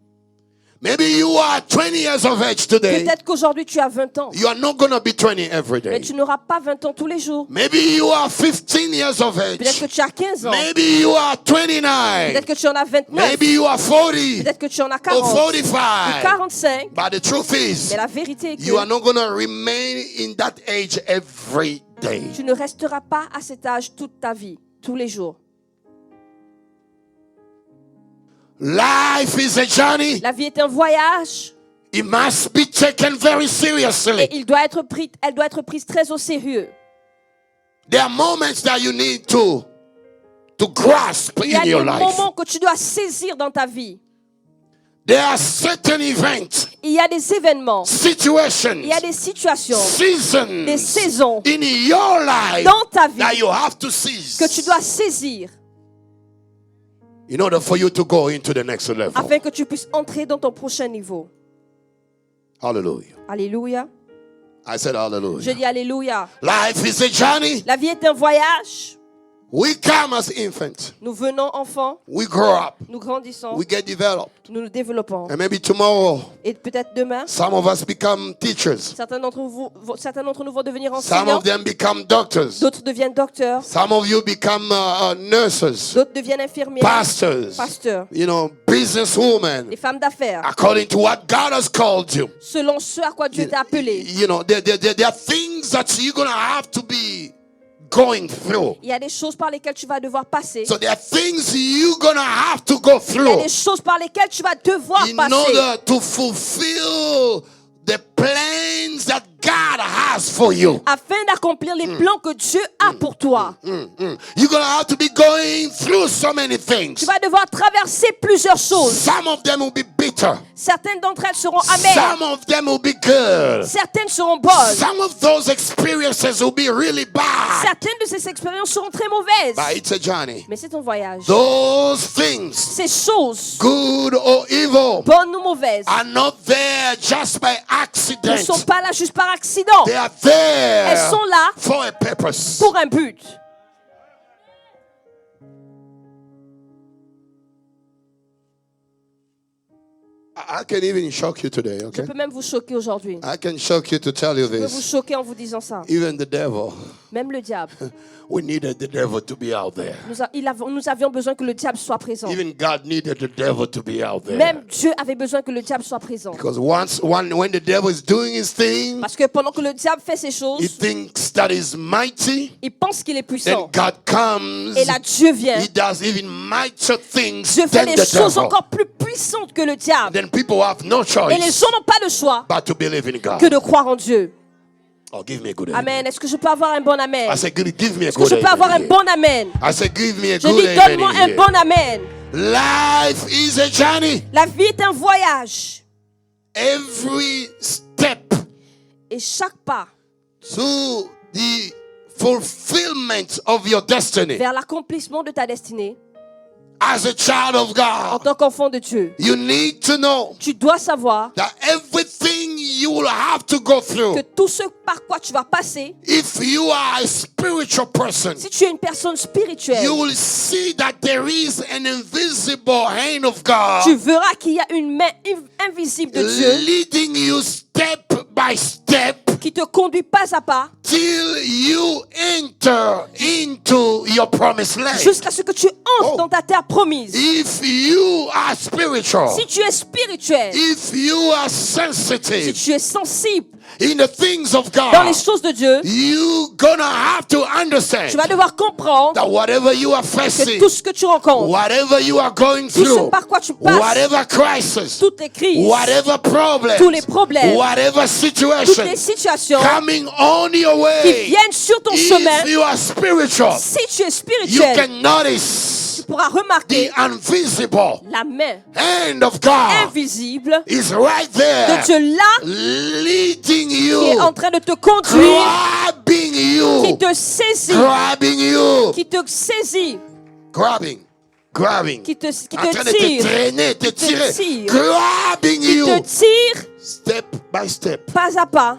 Maybe you are 20 years of age today. Peut-être qu'aujourd'hui tu as 20 ans. You are not going to be 20 every Mais day. tu n'auras pas 20 ans tous les jours. Maybe you are 15 years of Peut-être que age. tu as 15 ans. Maybe you are 29. Peut-être que tu en as 29. Maybe you are 40 Peut-être que tu en as or 40. Ou 45. 45. But the truth is, Mais la vérité est you are que not going to remain in that age every day. tu ne resteras pas à cet âge toute ta vie, tous les jours. Life is a journey. La vie est un voyage It must be taken very et seriously. elle doit être prise très au sérieux. There are moments that you need to grasp Il y a in des your life. moments que tu dois saisir dans ta vie. There are certain events, Il y a des événements, situations, il y a des situations, seasons des saisons in your life dans ta vie that you have to seize que tu dois saisir in order for you to go into the next level. afin que tu puisses entrer dans ton prochain niveau. Hallelujah. Alléluia. I said Je hallelujah. dis alléluia. Life is a journey. La vie est un voyage. We come as infants. Nous venons enfants, We grow up. nous grandissons, We get developed. nous nous développons. And maybe tomorrow, Et peut-être demain, some of us become teachers. certains d'entre nous vont devenir Some enseignants, of them become doctors. d'autres deviennent docteurs, Some of you become nurses, d'autres deviennent infirmières, pastors, pasteurs, businesswomen, des femmes d'affaires, according to what God has called you. selon ce à quoi Dieu t'a appelé. There are things that you're going to have to be going through. Il y a des choses par lesquelles tu vas devoir passer. So there are things you're going to have to go Il y a through des choses par lesquelles tu vas devoir in passer order to fulfill the plans that God has for you. afin d'accomplir les plans que Dieu a pour toi. You're going to have to be going through so many things. Tu vas devoir traverser plusieurs choses. Some of them will be bitter. Certaines d'entre elles seront amères. Some of them will be good. Certaines seront bonnes. Some of those experiences will be really bad. Certaines de ces expériences seront très mauvaises. But it's a journey. Mais c'est ton voyage. Those things, Ces choses, good or evil, bonnes ou mauvaises, are not there just by ne accident. sont pas là juste par accident. They are there Elles sont là for a purpose. pour un but. I can even shock you today, Je okay? peux même vous choquer aujourd'hui. I can shock you to tell you Je peux vous this. choquer en vous disant ça. Even the devil, Même le diable. we needed the devil to be out there. Nous avions besoin que le diable soit présent. Even God needed the devil to be out there. Même Dieu avait besoin que le diable soit présent. Because when the devil is doing his thing, Parce que pendant que le diable fait ses he choses, thinks that is mighty. il pense qu'il est Then puissant. God comes. Et là, Dieu vient. He does even mightier things Dieu fait than des the choses devil. encore plus puissantes que le diable. Then people have no Et les choice gens n'ont pas de choix but to believe in que God. de croire en Dieu. Oh, give me a good Amen. Est-ce que je peux avoir un bon amen? I said, give me a Est-ce que good je peux avoir un amen. bon amen? I said, give me a Je good dis, donne-moi amen. un here. bon amen. Life is a journey. La vie est un voyage. Every step Et chaque pas to the fulfillment of your destiny vers l'accomplissement de ta destinée, as a child of en God, tant qu'enfant de Dieu, you need to know tu dois savoir that everything you will have to go que through, tout ce par quoi tu vas passer, if you are a spiritual person, si tu es une personne spirituelle, you will see that there is an invisible hand of God tu verras qu'il y a une main invisible de Dieu leading you step by step qui te conduit pas à pas till you enter into your promised land. jusqu'à ce que tu entres Oh. dans ta terre promise. If you are spiritual, Si tu es spirituel, if you are si sensitive tu es sensible in the things of dans les God, choses de Dieu, you're gonna have to tu understand vas devoir comprendre that whatever you are que facing, tout ce que tu rencontres, whatever you are going tout ce through, par quoi tu passes, whatever crisis, toutes les crises, whatever problems, tous les problèmes, whatever toutes les situation situations coming on your qui way, viennent sur ton chemin, if you are spiritual, si tu es you spirituel, can notice tu pourras the remarquer invisible la main hand of God invisible is right de there, Dieu là leading qui est en you, train de te conduire, grabbing qui you, te saisit, grabbing you, qui te saisit, grabbing, qui te en train de te tire, traîner, te tirer, tire, grabbing qui you, te tire step by step pas à pas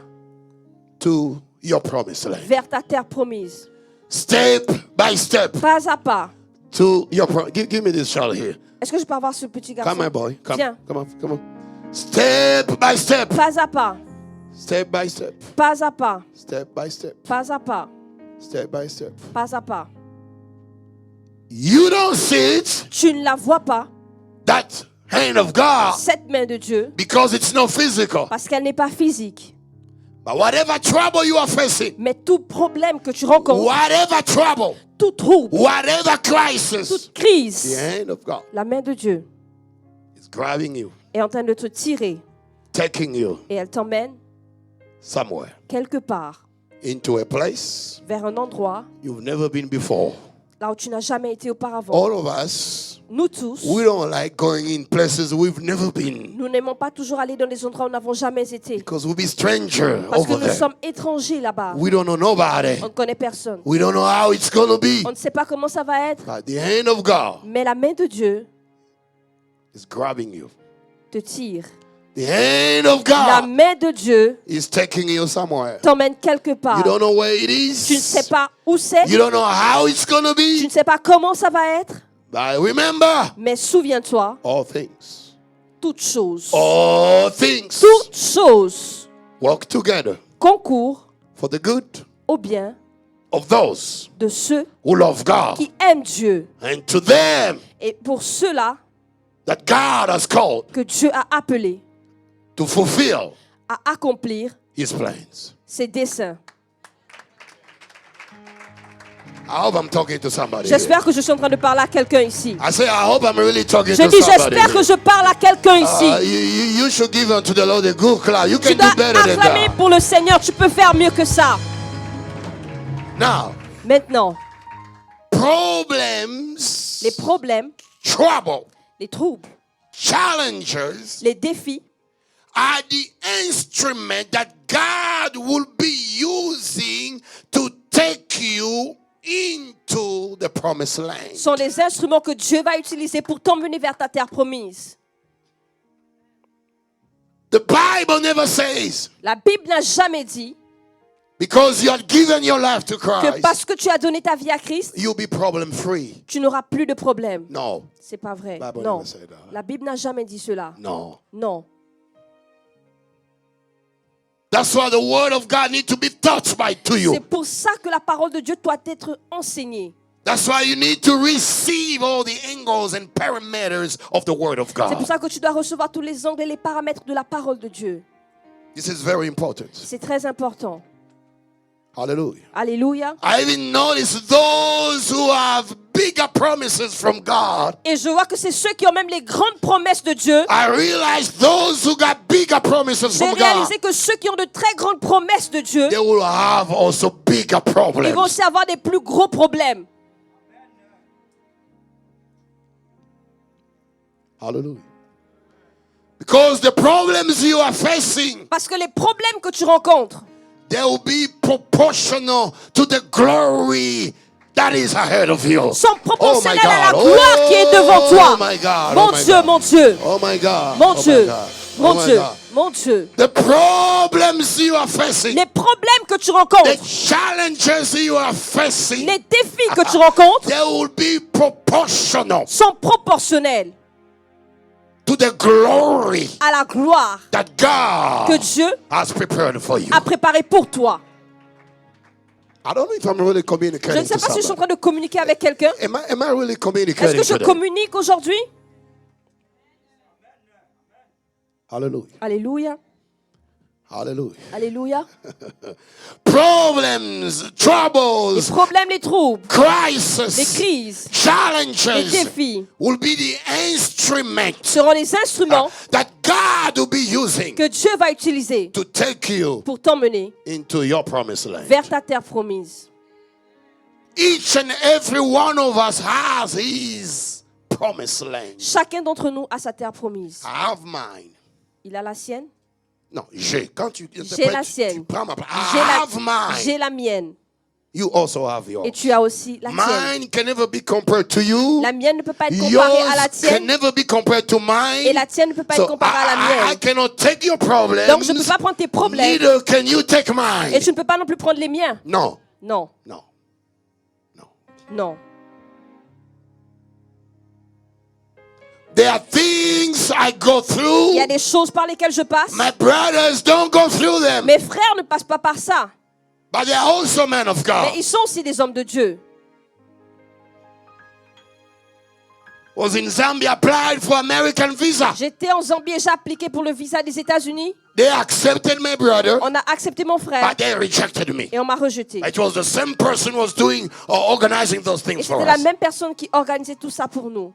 to your promised land. vers ta terre promise, Step by step pas à pas. to your promise. Give me this child here. Est-ce que je peux avoir ce petit Come, garçon? my boy. Come, Viens. come on, come on. Step by step. Pas à pas. Step by step. Pas à pas. Step by step. Pas à pas. Step by step. Pas à pas. You don't see it, Tu ne la vois pas, that hand of God, cette main de Dieu, because it's not physical. parce qu'elle n'est pas physique. But whatever trouble you are facing, Mais tout problème que tu rencontres, whatever trouble, tout trouble, whatever crisis, toute the crise, hand of God la main de Dieu is grabbing you, est en train de te tirer taking you et elle t'emmène somewhere quelque part into a place vers un endroit you've never been before. là où tu n'as jamais été auparavant. All of us, Nous tous, we don't like going in places we've never been nous n'aimons pas toujours aller dans des endroits où nous n'avons jamais été. because we'll be stranger Parce que over nous there. sommes étrangers là-bas. We don't know nobody. On ne connaît personne. We don't know how it's going to be. On ne sait pas comment ça va être. But the hand of God Mais la main de Dieu is grabbing you. te tire. The hand of La God main de Dieu is taking you somewhere. t'emmène quelque You part. don't know where it Tu ne sais is. pas où c'est. You don't know how it's going to Tu be. ne sais pas comment ça va être. But remember, Mais souviens-toi, all things, toutes choses, all things toutes choses work together concourent for the good au bien of those de ceux who love God qui aiment Dieu. and to them Et pour ceux-là that God has called que Dieu a appelés to fulfill à accomplir His plans. ses desseins. I hope I'm talking to somebody. J'espère que je suis en train de parler à quelqu'un ici. I say, I hope I'm really talking Je to dis, somebody. j'espère que je parle à quelqu'un ici. You should give unto the Lord a good clap. You Tu can dois do better than acclamer that. pour le Seigneur. Tu peux faire mieux que ça. Now, Maintenant, problems, les problèmes, trouble, les troubles, challenges les défis are the instrument that God will be using to take you into the promised land. sont les instruments que Dieu va utiliser pour t'emmener vers ta terre promise. The Bible never says, La Bible n'a jamais dit because you have given your life to que Christ, parce que tu as donné ta vie à Christ, you'll be problem free. tu n'auras plus de problème. No, C'est pas vrai. Bible Non. never said that. La Bible n'a jamais dit cela. No. Non. That's why the word of God needs to be taught by to C'est you. pour ça que la parole de Dieu doit être enseignée. That's why you need to receive all the angles and parameters of the word of C'est pour God. ça que tu dois recevoir tous les angles et les paramètres de la parole de Dieu. This is very important. C'est très important. Hallelujah. Alléluia. I even notice those who have bigger promises from God. Et je vois que c'est ceux qui ont même les grandes promesses de Dieu. I realize those who got bigger promises J'ai from God, réalisé que ceux qui ont de très grandes promesses de Dieu, they will have also bigger ils vont problems. aussi avoir des plus gros problèmes. Hallelujah. Because the problems you are facing, Parce que les problèmes que tu rencontres they will be proportional to the glory that is ahead of you. sont proportionnels Oh my à la God. gloire qui est devant toi. Oh my God. Mon Oh my Dieu, God. mon Dieu, Oh my God. mon Oh my Dieu, God. mon Oh my Dieu, God. mon Dieu. The problems you are facing, Les problèmes que tu the rencontres, challenges you are facing, les défis que tu rencontres they will be proportional sont proportionnels to the glory à la gloire that que God Dieu has prepared for you. a préparée pour toi. I don't know if I'm really Je communicating ne sais to pas si je suis en somebody. train de communiquer avec quelqu'un. Am I really Est-ce communicating que je today? communique aujourd'hui? Hallelujah. Alléluia, Hallelujah. alléluia. Problems, Les troubles, problèmes, les troubles, les crises, crises, les challenges défis will be the instrument seront les instruments that God will be using que Dieu va utiliser to take you pour t'emmener into your promised land. vers ta terre promise. Each and every one of us has his promised land. Chacun d'entre nous a sa terre promise. I have mine. Il a la sienne, Non, j'ai. Quand tu j'ai la tu sienne, prends ma place. j'ai I have mine. la mienne, You also have yours. et tu as aussi la tienne. Mine can never be compared to you. La mienne ne peut pas être comparée à la Yours can tienne, never be compared to mine. et la tienne ne peut pas être So comparée à la I mienne. cannot take your problems. Donc je ne peux pas prendre tes problèmes, Neither can you take et mine. tu ne peux pas non plus prendre les miens. No, Non, no, no. non. There are things I go through. Il y a des choses par lesquelles je passe. My brothers don't go through them. Mes frères ne passent pas par ça. But they are also men of God. Mais ils sont aussi des hommes de Dieu. Was in Zambia, applied for American visa. J'étais en Zambie et j'ai appliqué pour le visa des États-Unis. They accepted my brother, On a accepté mon frère but they rejected me. et on m'a rejeté. It was the same person who was doing or organizing those Et things for c'était la us. même personne qui organisait tout ça pour nous.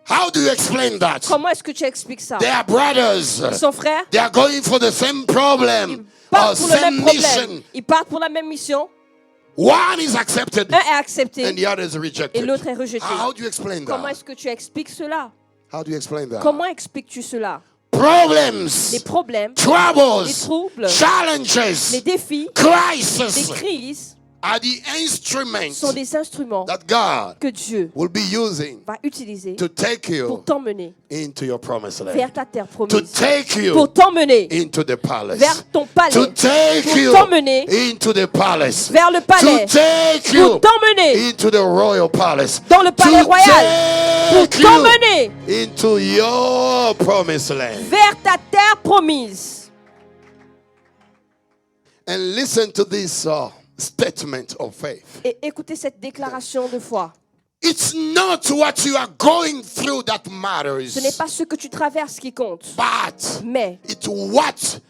How do you explain that? Comment est-ce que tu expliques ça? They are brothers. Son frère, They are going for the same problem part or pour le même same problème. mission. Ils partent pour la même mission. One is accepted Un est accepté and the other is et rejected. l'autre est rejeté. How do you explain Comment that? est-ce que tu expliques cela? How do you explain that? Comment expliques-tu cela? Les Problems, problèmes, les troubles, troubles, les challenges, défis, les crises crises are the instruments sont des instruments that God que Dieu will be using va utiliser to take pour you t'emmener into your promised vers land, ta terre to promise, take you pour t'emmener into the palace, vers ton to palais, take pour you t'emmener into the palace, vers le palais, to take pour you t'emmener into the royal palace, dans le palais to royal, pour take you t'emmener into your promised land. vers ta terre promise. And listen to this statement of faith. Et écoutez cette déclaration de foi. It's not what you are going through that matters, Ce n'est pas ce que tu traverses qui compte, but mais it's what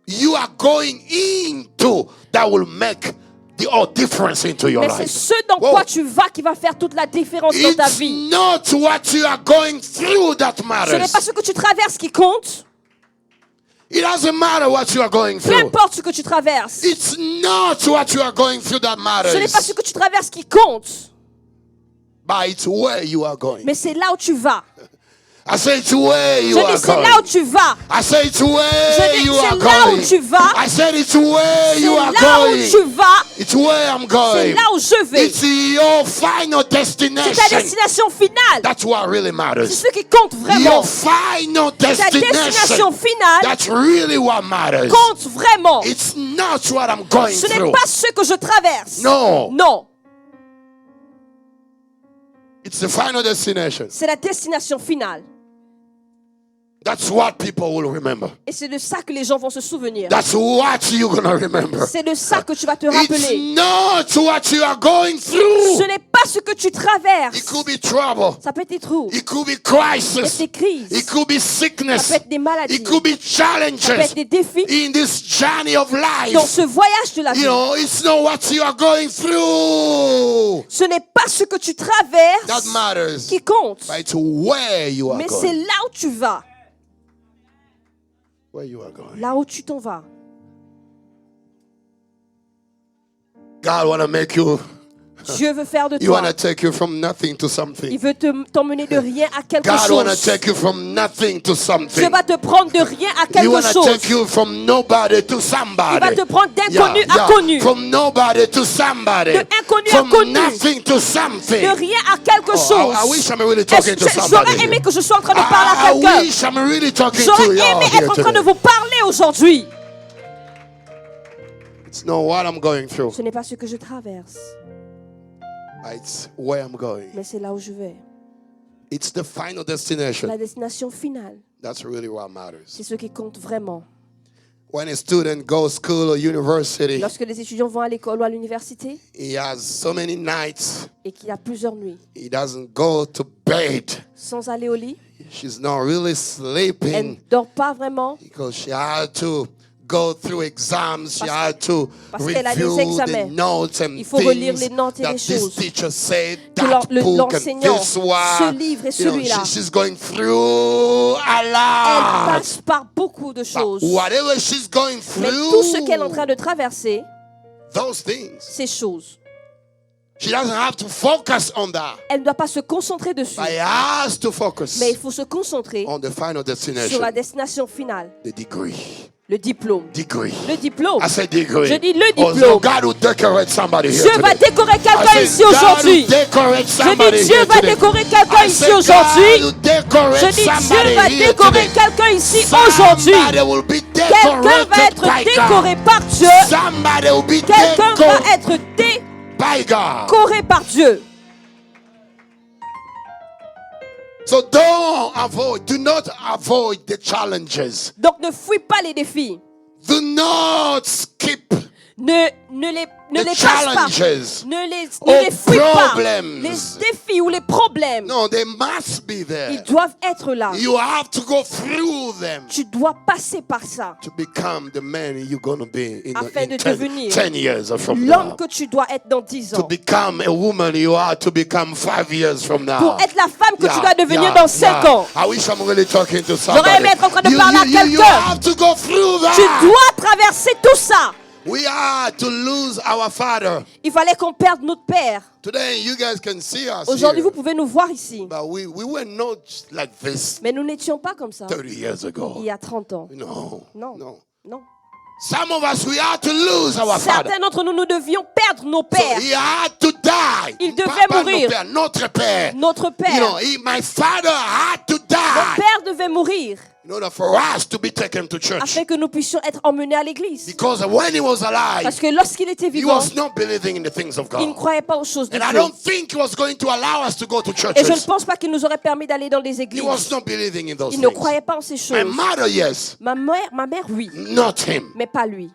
you are going into that will make the all difference into your c'est life. ce dans Wow. quoi tu vas qui va faire toute la différence dans ta It's vie. not what you are going through that Ce n'est matters. pas ce que tu traverses qui compte. It doesn't matter what you are going Peu through. importe ce que tu traverses. It's not what you are going through that Ce n'est pas ce matters, que tu traverses qui compte, but it's where you are going. mais c'est là où tu vas. I say it's where Je you are dis c'est là où going. tu vas. I say it's where Je dis you c'est are là où going. tu vas. I said it's where C'est you are là où going. tu vas. It's where I'm C'est going. là où je vais. It's your final C'est ta destination. destination finale. That's what really C'est matters. ce qui compte vraiment. Your final Ta destination destination. finale That's really what matters. compte vraiment. It's not what I'm going Ce n'est through. pas ce que je traverse. No. Non, It's the final destination. c'est la destination finale. That's what people will remember. Et c'est de ça que les gens vont se souvenir. That's what you're going to remember. C'est de ça que tu vas te rappeler. It's not what you are going through. Ce n'est pas ce que tu traverses. It could be trouble. Ça peut être des troubles, It could be ça peut être crisis. des crises, It could be ça sickness. peut être des maladies, It could be ça peut être challenges des défis. in this journey of Dans life. ce voyage de la vie, You know, it's not what you are going through ce n'est pas ce que tu traverses that matters, qui compte, but it's where you are mais c'est going. là où tu vas, Where you are going. là où tu t'en vas. God want to make you. Dieu veut faire de You want toi. to take you from nothing to Il something. veut t'emmener de rien à quelque God want to chose. take you from nothing to Dieu something. va te prendre de rien à You quelque want to chose. take you from nobody to Il va somebody. te prendre d'inconnu à connu. From nobody to somebody. De inconnu à From connu. nothing to something. De rien à quelque Oh, chose. I wish I'm really talking to J'aurais somebody. aimé que je sois en train de parler à I quelqu'un. wish I'm really talking to J'aurais you aimé here être en train de today. vous parler aujourd'hui. It's not what I'm going through. Ce n'est pas ce que je traverse, It's where I'm going. mais c'est là où je vais. It's the final destination. La destination finale, That's really what matters. c'est ce qui compte vraiment. When a student goes school or university, Lorsque les étudiants vont à l'école ou à l'université he has so many nights et qu'il y a plusieurs nuits he doesn't go to bed. sans aller au lit, She's not really elle ne sleeping dort pas vraiment because she had to go through exams. She had to parce qu'elle a des review the examens. notes and Il faut relire things les notes et that les this choses. teacher said, Que that book and l'enseignant, this ce one. livre et You know, celui-là. she's going through a Elle lot. passe par beaucoup de choses. Whatever she's going Mais tout ce qu'elle est en through, train de traverser, those things, ces choses, she doesn't have to focus on that. elle ne doit pas se concentrer dessus. But has to focus Mais il faut se concentrer on the final sur destination, la destination finale, the degree. le diplôme. Degree. Le diplôme. I said degree. Je dis le Oh, so diplôme. God will decorate somebody here Dieu va today. décorer I quelqu'un said ici God aujourd'hui. will decorate Je somebody dis Dieu here va today. décorer quelqu'un I ici said God aujourd'hui. will decorate Je dis Dieu somebody va here décorer today. quelqu'un ici aujourd'hui. Somebody will be Quelqu'un va decorated être by décoré God. par Dieu. Somebody will be Quelqu'un va decorated être by God. décoré par Dieu. So do not avoid the challenges. Donc ne fuis pas les défis. Do not skip Ne les passe pas. challenges. Ne les or fuis pas. problems. Les défis ou les problèmes, No, they must be ils there. doivent être là. You have to go through them Tu dois passer par ça to become the man you're going to be Afin in de 10 devenir 10 years from l'homme now. que tu dois être dans 10 To ans. become a woman you are to become 5 years from now. Pour être la femme que tu dois devenir Yeah, dans 5 yeah. ans. I wish I'm really talking to somebody. J'aurais aimé être en train de You- parler à you- you quelqu'un. have to go through Tu that. dois traverser tout ça. We are to lose our father. Il fallait qu'on perde notre père. Today you guys can see us Aujourd'hui, here. vous pouvez nous voir ici. But we were not like this Mais nous n'étions pas comme ça 30 years il ago. y a 30 ans. No. Non. No. Non. Some of us, we had to lose our father. Certains d'entre nous, nous devions perdre nos So pères. he had to die. Il devait Pas mourir. nos pères, notre père. Notre You père. know, my father had to Notre die père devait mourir in order for us to be taken to church. afin que nous puissions être emmenés à l'église. Because when he was alive, Parce que lorsqu'il était he vivant, was not believing in the things of il ne God. croyait pas aux choses de And I Dieu. don't think he was going to allow us to go to Et je ne churches. pense pas qu'il nous aurait permis d'aller dans les He was églises. not believing in those Il ne things. croyait pas en ces My choses. mother, yes, Ma mère, oui, not him. mais pas lui.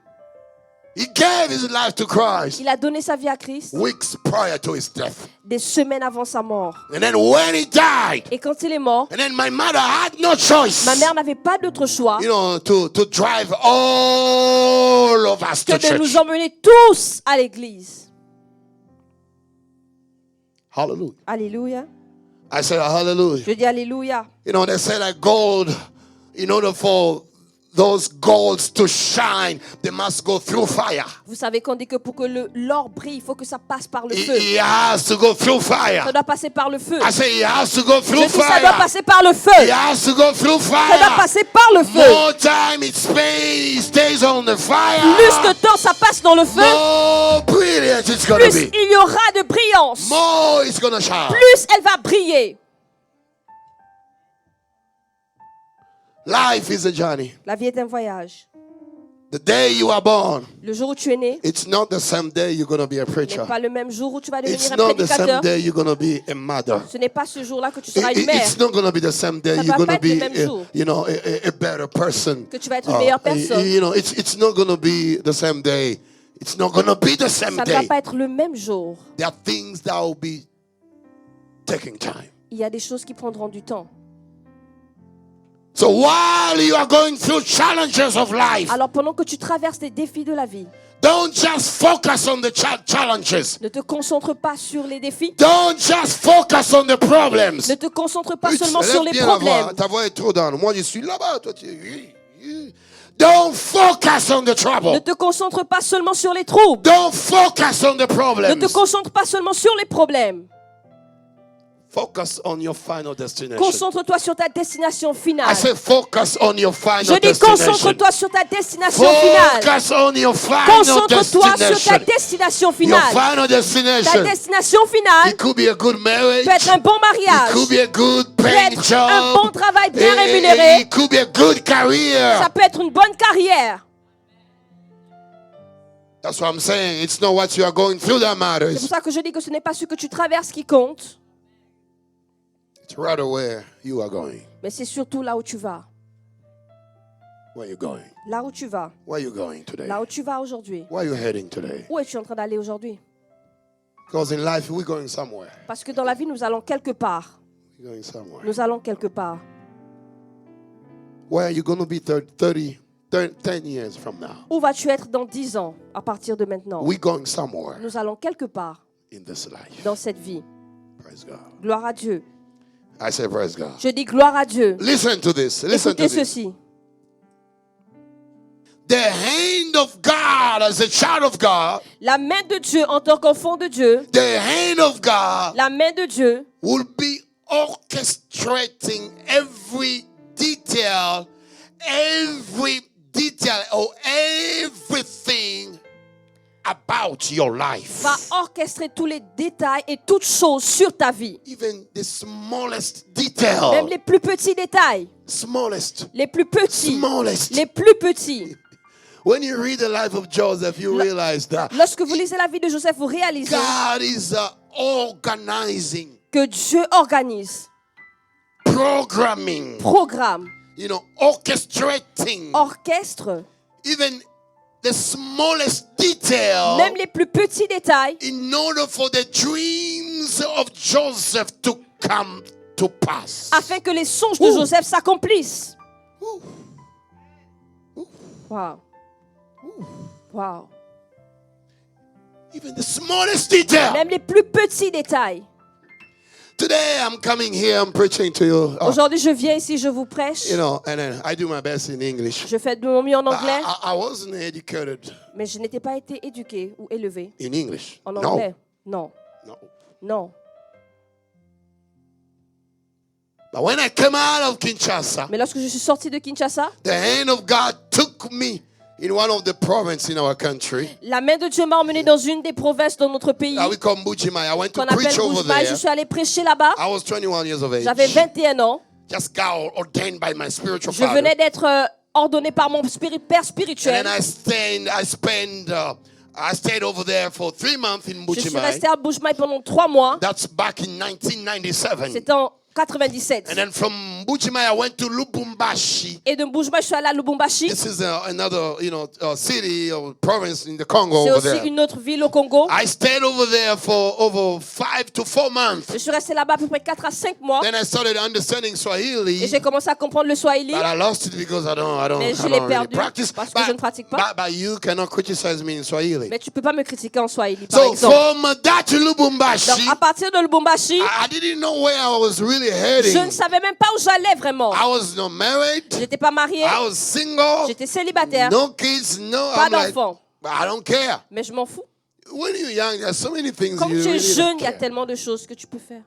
He gave his life to Christ Il a donné sa vie à Christ weeks prior to his death. des semaines avant sa mort. And then when he died, Et quand il est mort, and then my mother had no choice, ma mère n'avait pas d'autre choix you know, to drive all of us que to de nous church. emmener tous à l'église. Hallelujah. Alléluia. I said hallelujah. Je dis Alléluia. You know, they say like gold, in order for those golds to shine, they must go through fire. Vous savez qu'on dit que pour que l'or brille, il faut que ça passe par le feu. He has to go through fire. Ça doit passer par le feu. I say he has to go Je through dis ça doit fire. passer par le feu. He has to go through Ça doit fire. passer par le feu. More time it stays on the fire. Plus de temps ça passe dans le feu, More brilliant it's gonna plus be. il y aura de brillance. More it's gonna shine. Plus elle va briller. Life is a journey. La vie est un voyage. The day you are born, Le jour où tu es né, it's not the same day you're gonna be a n'est preacher. pas le même jour où tu vas It's devenir un not the same prédicateur. day you're gonna be a mother. Ce n'est pas ce jour-là que tu seras une mère, It's not gonna be the same day Ça you're va gonna pas être le be, même jour. you know, a better person. que tu vas être une meilleure personne. You know, it's not gonna be the same day. It's not gonna be the same Ça ne va day. pas être le même jour. There are things that will be taking time. Il y a des choses qui prendront du temps. So while you are going through challenges of life, Alors pendant que tu traverses les défis de la vie, don't just focus on the challenges. ne te concentre pas sur les défis. Don't just focus on the problems. Ne te concentre pas Oui, seulement lève sur les bien la voix. problèmes. Ta voix est trop down. Moi, je suis là-bas. Toi, tu es... Don't focus on the Ne trouble. te concentre pas seulement sur les troubles. Don't focus on the Ne problems. te concentre pas seulement sur les problèmes. Focus on your final destination. Concentre-toi sur ta destination I finale. say focus on your final Je dis destination. concentre-toi sur ta destination finale. Focus on your final Concentre-toi sur ta destination. destination Your finale. final Ta destination. destination finale It could be a good marriage. peut être un bon It mariage, could be a good peut paying être un bon job. travail bien rémunéré, It could be a good career. ça peut être une bonne carrière. That's what I'm saying. It's not what you are going through that C'est pour matters. ça que je dis que ce n'est pas ce que tu traverses qui compte, It's rather where you are going. mais c'est surtout là où tu vas. Where you going? Là où tu vas. Where you going today? Là où tu vas aujourd'hui. Where you heading today? Où es-tu en train d'aller aujourd'hui? Because in life we're going somewhere. Parce que dans la vie, nous allons quelque part. We're going somewhere. Nous allons quelque part. Where are you going to be 10 years from now? Où vas-tu être dans 10 ans à partir de maintenant? We're going somewhere Nous allons quelque part in this life. dans cette vie. Praise God. Gloire à Dieu. I say praise God. Je dis gloire à Dieu. Listen to this. Listen to Écoutez this. ceci. The hand of God as a child of God, La main de Dieu en tant qu'enfant de Dieu, the hand of God la main de Dieu will be orchestrating every detail or everything about your life. va orchestrer tous les détails et toutes choses sur ta vie. Even the smallest detail. Même les plus petits détails. Smallest. Les plus petits. Smallest. Les plus petits. When you read the life of Joseph, you realize that Lorsque vous lisez la vie de Joseph, vous réalisez God is organizing que Dieu organise programming, programme, orchestrating, orchestre, even the smallest detail même les plus petits détails, in order for the dreams of Joseph to come to pass. afin que les songes de Joseph s'accomplissent. Wow. Wow. Even the smallest detail. Même les plus petits détails. Today I'm coming here, I'm preaching to you. Aujourd'hui, je viens ici, je vous prêche. And then I do my best in English. Je fais de mon mieux en But anglais, I wasn't educated mais je n'étais pas été éduqué ou élevé in English. en anglais. Non, No. non. But when I came out of Kinshasa, Mais lorsque je suis sorti de Kinshasa, the hand of God took me in one of the provinces in our country. la main de Dieu m'a emmené dans une des provinces de notre pays We call Mbujimai. I went to qu'on appelle preach over Boujmaï. Je there. suis allé prêcher là-bas. I was 21 years of age. J'avais 21 ans. Just got ordained by my spiritual Je father. venais d'être ordonné par mon père And spirituel. then I stayed over there for 3 months in Je suis Mbujimai. resté à Boujmaï pendant 3 mois. That's back in 1997. C'était en 97. And then from Mbujimai, I went to Lubumbashi. Et de Boujmaï, je suis allé à Lubumbashi. This is another, city or province in the Congo C'est over aussi there. une autre ville au Congo. I stayed over there for over 5 to 4 months. Je suis resté là-bas à peu près 4 à 5 mois. Then I started understanding Et Swahili, j'ai commencé à comprendre le Swahili. but I lost it because I don't Mais je I l'ai don't really perdu practice. parce que je ne pratique pas. But you cannot criticize me in Swahili. Mais tu peux pas me critiquer en Swahili, par So exemple. from that to Donc, Lubumbashi, à partir de Lubumbashi, I didn't know where I was really je heading. ne savais même pas où j'allais vraiment. I was not married. Je n'étais pas mariée. I was single. J'étais célibataire. No kids. No. Pas I'm like, d'enfants. I don't care. Mais je m'en fous. When you're young, there's so many things Comme you tu es really jeune, don't il y a care. tellement de choses que tu peux faire.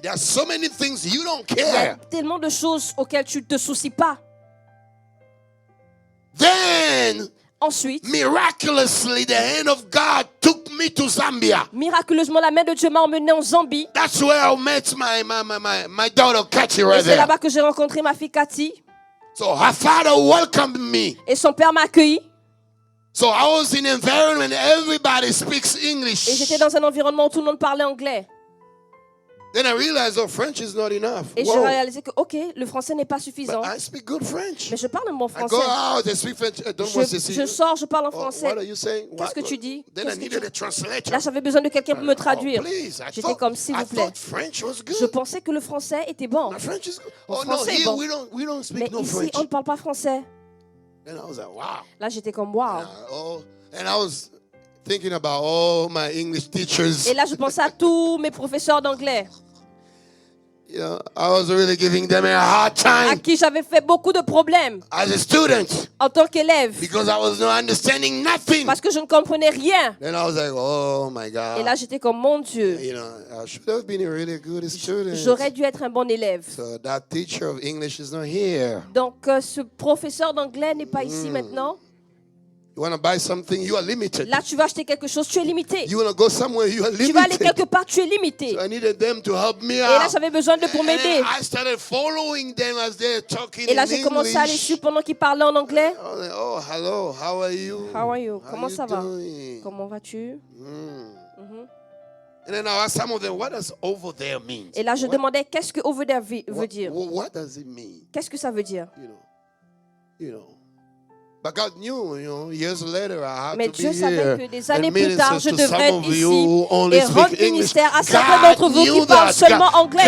There's so many things you don't Il y a care. tellement de choses auxquelles tu ne te soucies pas. Then, Ensuite, miraculously, the hand of God took me to Zambia. miraculeusement, la main de Dieu m'a emmené en Zambie. That's where I met my daughter, Kachi, Et right c'est there. là-bas que j'ai rencontré ma fille Cathy. So her father welcomed me. Et son père m'a accueilli. So I was in an environment everybody speaks Et English. j'étais dans un environnement où tout le monde parlait anglais. Then I realized, French is not enough. Et j'ai Whoa. réalisé que, ok, le français n'est pas But suffisant. I speak good French. Mais je parle un bon I go français. out, I speak French. I don't want to see Je you. sors, je parle en Oh, français. what are you saying? Qu'est-ce que tu dis? Then I Qu'est-ce que needed tu- a translator. Là, j'avais besoin de quelqu'un pour me traduire. Oh, please. J'étais comme, s'il vous plaît. I thought French was good. Je pensais que le français était bon. My French is good. Mon Oh no, français est here bon. we don't speak Mais no ici, French. on ne parle pas français. Then I was like, wow. Là, j'étais comme, waouh. And I was thinking about all my English teachers. Et là, je pensais à tous mes professeurs d'anglais, I was really giving them a hard à time qui j'avais fait beaucoup de problèmes as a student en tant qu'élève, because I was not understanding nothing. parce que je ne comprenais rien. Then I was like, oh my God. Et là, j'étais comme, mon Dieu, I should have been a really good student. j'aurais dû être un bon élève. So that teacher of English is not here. Donc, ce professeur d'anglais n'est pas ici maintenant. You want to buy something, you are limited. Là, tu vas acheter quelque chose, tu es limité. You want to go somewhere, you are Tu vas aller limited. quelque part, tu es limité. So I needed them to help me Et là, out. j'avais besoin d'eux pour And then m'aider. I started following them as they're talking Et là, in j'ai commencé à les English. suivre pendant qu'ils parlaient en anglais. I was like, oh, hello, how are you? How are you? Comment you ça va? doing? Comment vas-tu? And then I asked some of them, what does over there mean? Et là, je demandais qu'est-ce que over there veut dire. What does it mean? Qu'est-ce que ça veut dire? You know. But God knew, years later I had Mais to be Dieu savait here que des années and plus tard, minister je to devrais some être of you ici who only et speak rendre English. ministère à certains God d'entre vous knew qui parlent that. seulement anglais.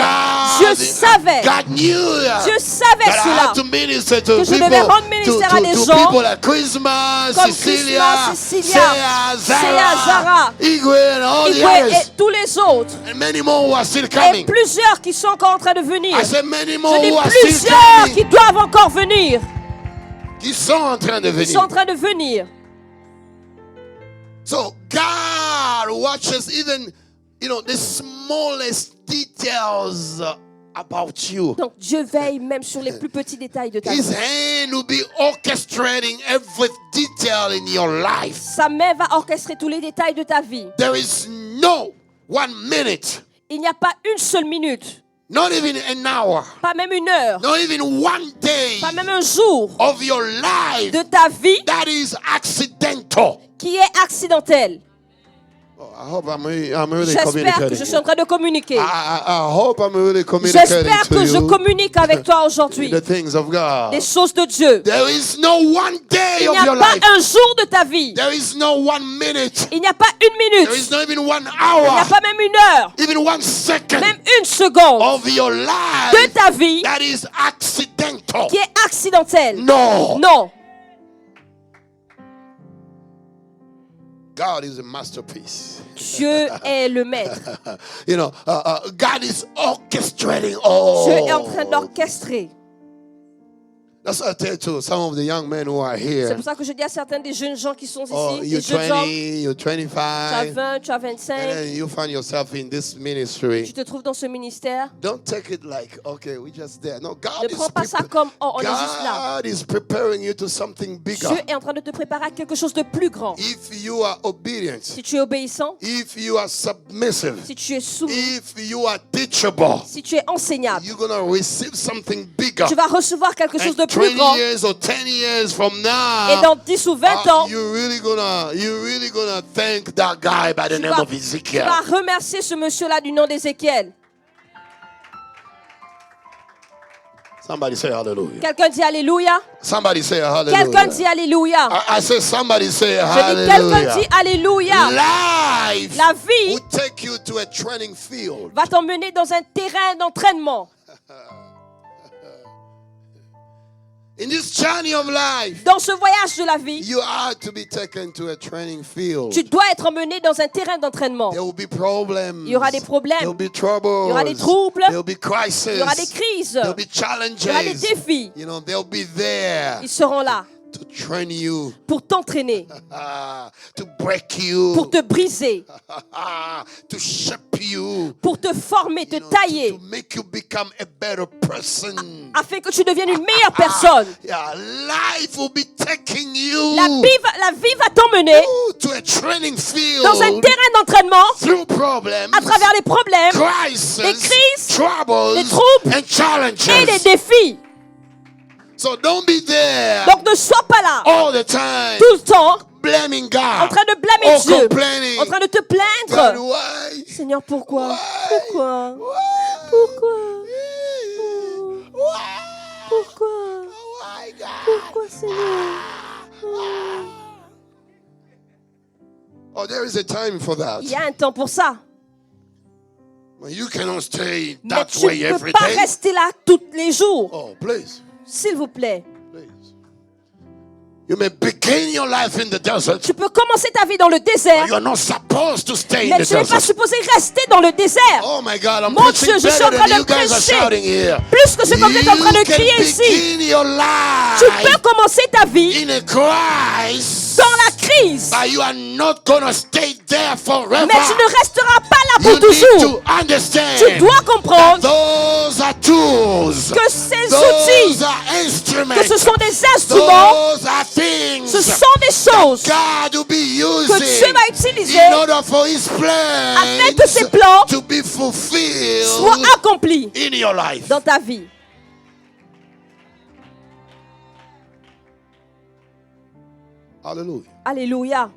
Dieu savait. God knew that. Dieu savait That I cela. had to minister to Que je people, devais rendre ministère à des to gens people like Christmas, comme Cecilia, Christmas, Cecilia, Zara, Zara, Igwe, and all the Igwe others. et tous les autres. And many more who are still Et coming. plusieurs qui sont encore en train de venir. I said many more Je dis who are still plusieurs qui coming. doivent encore venir. Qui sont en train de Ils venir. sont en train de venir. So God watches even, the smallest details about you. Donc Dieu veille même sur les plus petits détails de ta His vie. hand will be orchestrating every detail in your life. Sa main va orchestrer tous les détails de ta vie. There is no 1 minute, Il n'y a pas une seule minute, not even an hour, pas même une heure, not even 1 day pas même un jour of your life de ta vie that is accidental. qui est accidentel. Oh, I hope I'm really J'espère que communicating. je suis en train de communiquer. I hope I'm really communicating J'espère to que je you communique avec toi aujourd'hui the things of God. des choses de Dieu. There is no one day Il of n'y a your pas life. un jour de ta vie. There is no 1 minute. Il n'y a pas une There is minute. not even 1 Il n'y a hour. pas même une heure. Even 1 second Même une seconde of your de life ta vie that is accidental. qui est accidentelle. No. Non. God is a masterpiece. Dieu est le maître. You know, God is orchestrating all. Dieu est en train d'orchestrer. That's what I tell to some of the young men who are C'est here. pour ça que je dis à certains des jeunes gens qui sont Oh, ici, you're des jeunes hommes, 20, you're tu as 25, 20, tu as and 25, then you find yourself in this tu ministry. te trouves dans ce ministère. Don't take it like, okay, we're just there. No, Ne God is, prends pas ça comme, oh, on est juste là. God is preparing you to something bigger. Dieu est en train de te préparer à quelque chose de plus grand. If you are obedient, Si tu es obéissant, if you are submissive, si tu es soumis, if you are teachable, si tu es enseignable, you're going to receive something bigger. tu vas recevoir quelque chose de And plus 20 grand. years or 10 years from Et now, dans 10 ou 20 ans, you're really gonna thank that guy by the tu name vas, of tu Ezekiel. vas remercier ce monsieur-là du nom d'Ézéchiel. Somebody say hallelujah. Quelqu'un dit Alléluia. Somebody say Quelqu'un hallelujah. dit Alléluia. I say somebody say Je dis quelqu'un hallelujah. dit Alléluia. Life La vie will take you to a training field. va t'emmener dans un terrain d'entraînement. In this journey of life, Dans ce voyage de la vie, you are to be taken to a training field. tu dois être emmené dans un terrain d'entraînement. There will be problems. Il y aura des problèmes. There will be troubles. Il y aura des troubles. There will be crises. Il y aura des crises. There will be challenges. Il y aura des défis. You know, they'll be there Ils seront là to train you, pour t'entraîner, to break you, pour te briser, to shape you, pour te former, te you know, tailler, to make you become a better person. afin que tu deviennes une meilleure personne. Yeah, life will be taking you La vie va t'emmener to a training field dans un terrain d'entraînement through problems, à travers les problèmes crises, des crises, troubles, des troubles and challenges. et les défis. So don't be there Donc ne sois pas là all the time tout le temps blaming God, en train de blâmer or Dieu, complaining. en train de te God, plaindre. why? Seigneur, pourquoi? Why? Pourquoi? Why? Pourquoi? Why? Pourquoi? Why, God? Pourquoi, Seigneur? Oh, there is a time for that. Il y a un temps pour ça. Well, you cannot stay Mais that tu way ne peux every pas day. rester là tous les jours. Oh, please, S'il vous plaît. please. You may begin your life in the desert. Tu peux commencer ta vie dans le désert, But you're not supposed to stay in mais the tu n'es pas desert. supposé rester dans le désert. Oh my God, I'm Mon preaching Dieu, je suis better en train than de you guys are prêcher. shouting here. Plus que ce que vous êtes en train de You can crier ici. begin your Tu life peux commencer ta vie in a crisis, dans la crise, but you are not gonna stay there forever. mais tu ne resteras pas là You pour need toujours. to understand Tu dois comprendre those are tools. que ces Those outils, are instruments. que ce sont des instruments, Those are things ce sont des choses God will be que Dieu using va utiliser in order for His afin que ses plans plans to be soient fulfilled accomplis in your life. dans ta vie. Hallelujah. Alléluia.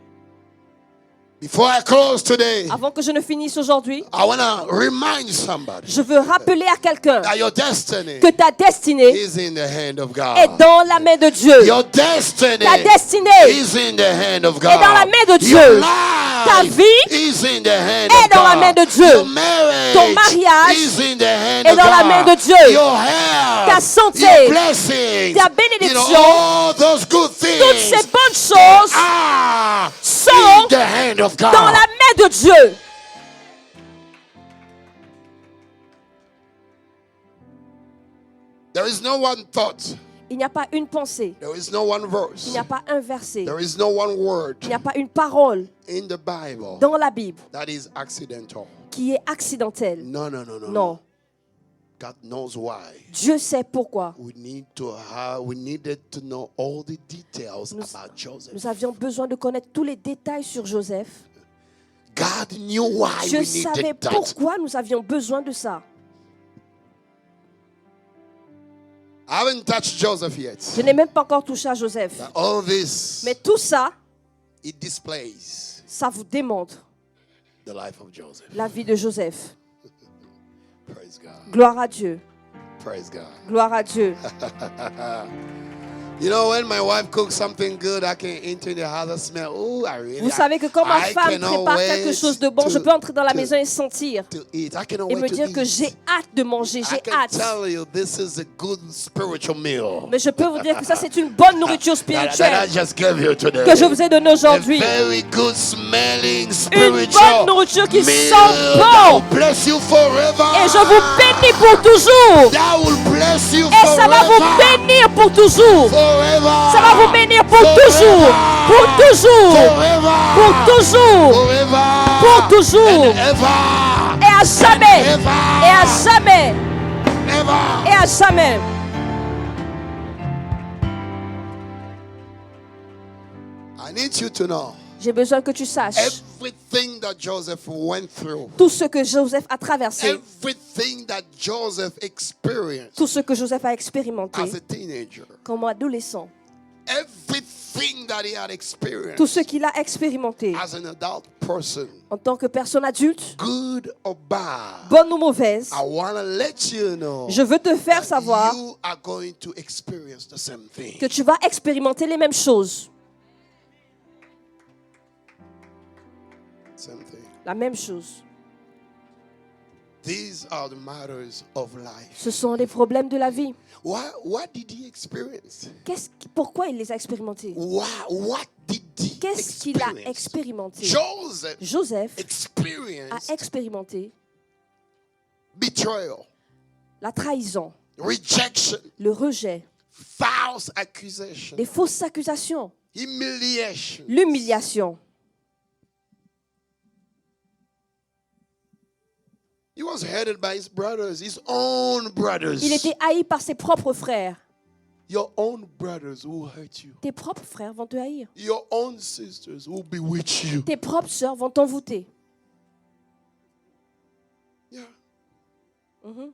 Before I close today, Avant que je ne finisse aujourd'hui, I want to remind somebody je veux rappeler à quelqu'un that your destiny que ta destinée is in the hand of est God. dans la main de Dieu. Your destiny Ta destinée is in the hand of God. est dans la main de Your Dieu. life Ta vie is in the hand est of dans la God. main de Dieu. Your marriage Ton mariage is in the hand est of dans la God. main de Dieu. Your health, Ta santé, your blessings, ta bénédiction, you know, all those good toutes things ces bonnes choses are sont in the hand of God. dans la main de Dieu. There is no one thought. Il n'y a pas une pensée, There is no one il verse. n'y a pas un verset, There is no one word il n'y a pas une parole in the Bible dans la Bible that is accidental. qui est accidentelle. No, no, no, no. Non, God knows why. Dieu sait pourquoi. We needed to know all the details Nous- about Joseph. Nous avions besoin de connaître tous les détails sur Joseph. God knew why Je we savais needed that. pourquoi nous avions besoin de ça. I haven't touched Joseph yet. Je n'ai même pas encore touché à Joseph. But all this, Mais tout ça, it displays ça vous démontre the life of Joseph. la vie de Joseph. Praise God. Gloire à Dieu. Praise God. Gloire à Dieu. You know, when my wife cooks something good, I can enter the house and smell. Oh, I really. Vous savez que quand ma I femme cannot prépare wait quelque chose de bon, je peux entrer dans la maison et sentir to eat. I cannot et wait me to dire que eat. j'ai hâte de manger, I j'ai can hâte. tell you this is a good spiritual meal Mais je peux vous dire que ça, c'est une bonne nourriture that I spirituelle just gave you today. que je vous ai donnée A aujourd'hui. very good smelling Une spiritual bonne nourriture qui meal sent that bon. will bless you forever. Et je vous bénis pour toujours. That will bless you Et ça va vous forever. bénir pour toujours. Forever. Ça va vous bénir pour toujours. Pour toujours. Forever. Pour toujours. Forever. Pour toujours. And ever. Et à jamais. Ever. Et à jamais. Ever. Et à jamais. I need you to know J'ai besoin que tu saches everything that Joseph went through. tout ce que Joseph a traversé, Everything that Joseph experienced tout ce que Joseph a expérimenté as a teenager. comme adolescent, Everything that he had tout experienced ce qu'il a expérimenté as an adult person, en tant que personne adulte, good or bad, bonne ou mauvaise, I want to let you know je veux te faire that savoir you are going to experience the same thing. que tu vas expérimenter les mêmes choses. Same thing. La même chose. These are the matters of life. Ce sont les problèmes de la vie. What did he experience? Pourquoi il les a expérimentés? What did he Qu'est-ce qu'il a experience? expérimenté? Joseph Joseph a experienced expérimenté betrayal, la trahison, rejection, le rejet, false accusation, les fausses accusations, humiliation. l'humiliation. He was hated by his brothers, his own brothers. Il était haï par ses propres frères. Your own brothers will hurt you. Tes propres frères vont te haïr. Your own sisters will bewitch you. Tes propres sœurs vont t'envoûter. Yeah. Mhm.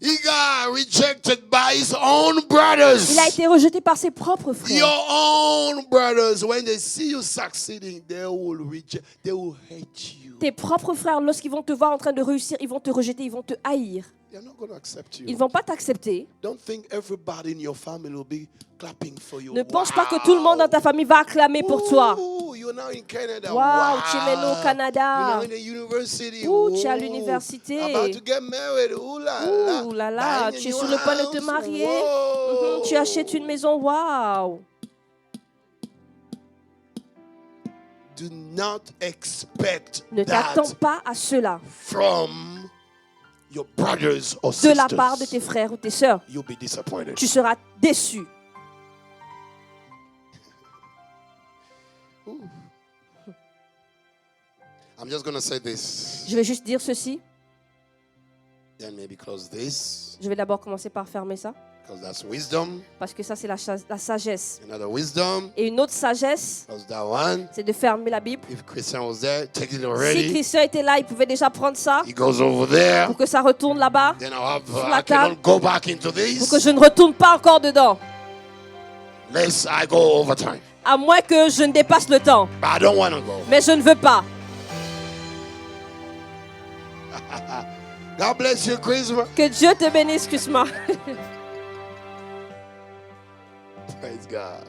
He got rejected by his own brothers. Il a été rejeté par ses propres frères. Your own brothers, when they see you succeeding, they will reject, they will hate you. Tes propres frères, lorsqu'ils vont te voir en train de réussir, ils vont te rejeter, ils vont te haïr. They're not going to accept you. Ils ne vont pas t'accepter. Don't think everybody in your family will be clapping for you. Ne pense pas que tout le monde dans ta famille va acclamer pour toi. Ooh, you're now in Canada. Wow, tu es maintenant au Canada. You're now in the university. Ouh, tu es à Ooh, l'université. about to get married. Ooh la Ouh là là, Buying a tu es new sur le point de te house. marier. Whoa. Tu achètes une maison, waouh. Do not expect Ne that t'attends pas à cela from your brothers or de sisters. la part de tes frères ou tes sœurs. You'll be disappointed. Tu seras déçu. I'm just going to say this. Je vais juste dire ceci. Then maybe close this. Je vais d'abord commencer par fermer ça. Because that's wisdom. Parce que ça, c'est la sagesse. Another wisdom. Et une autre sagesse, Close that one. c'est de fermer la Bible. If Christian was there, take it Si already. Christian était là, il pouvait déjà prendre ça He goes over there. pour que ça retourne là-bas, Then I'll have, Sur la I cannot table. go back into pour que this. je ne retourne pas encore dedans. Lest I go over time. À moins que je ne dépasse le temps. But I don't want to go. Mais je ne veux pas. God bless you, Christmas. Que Dieu te bénisse, excuse-moi. Praise God.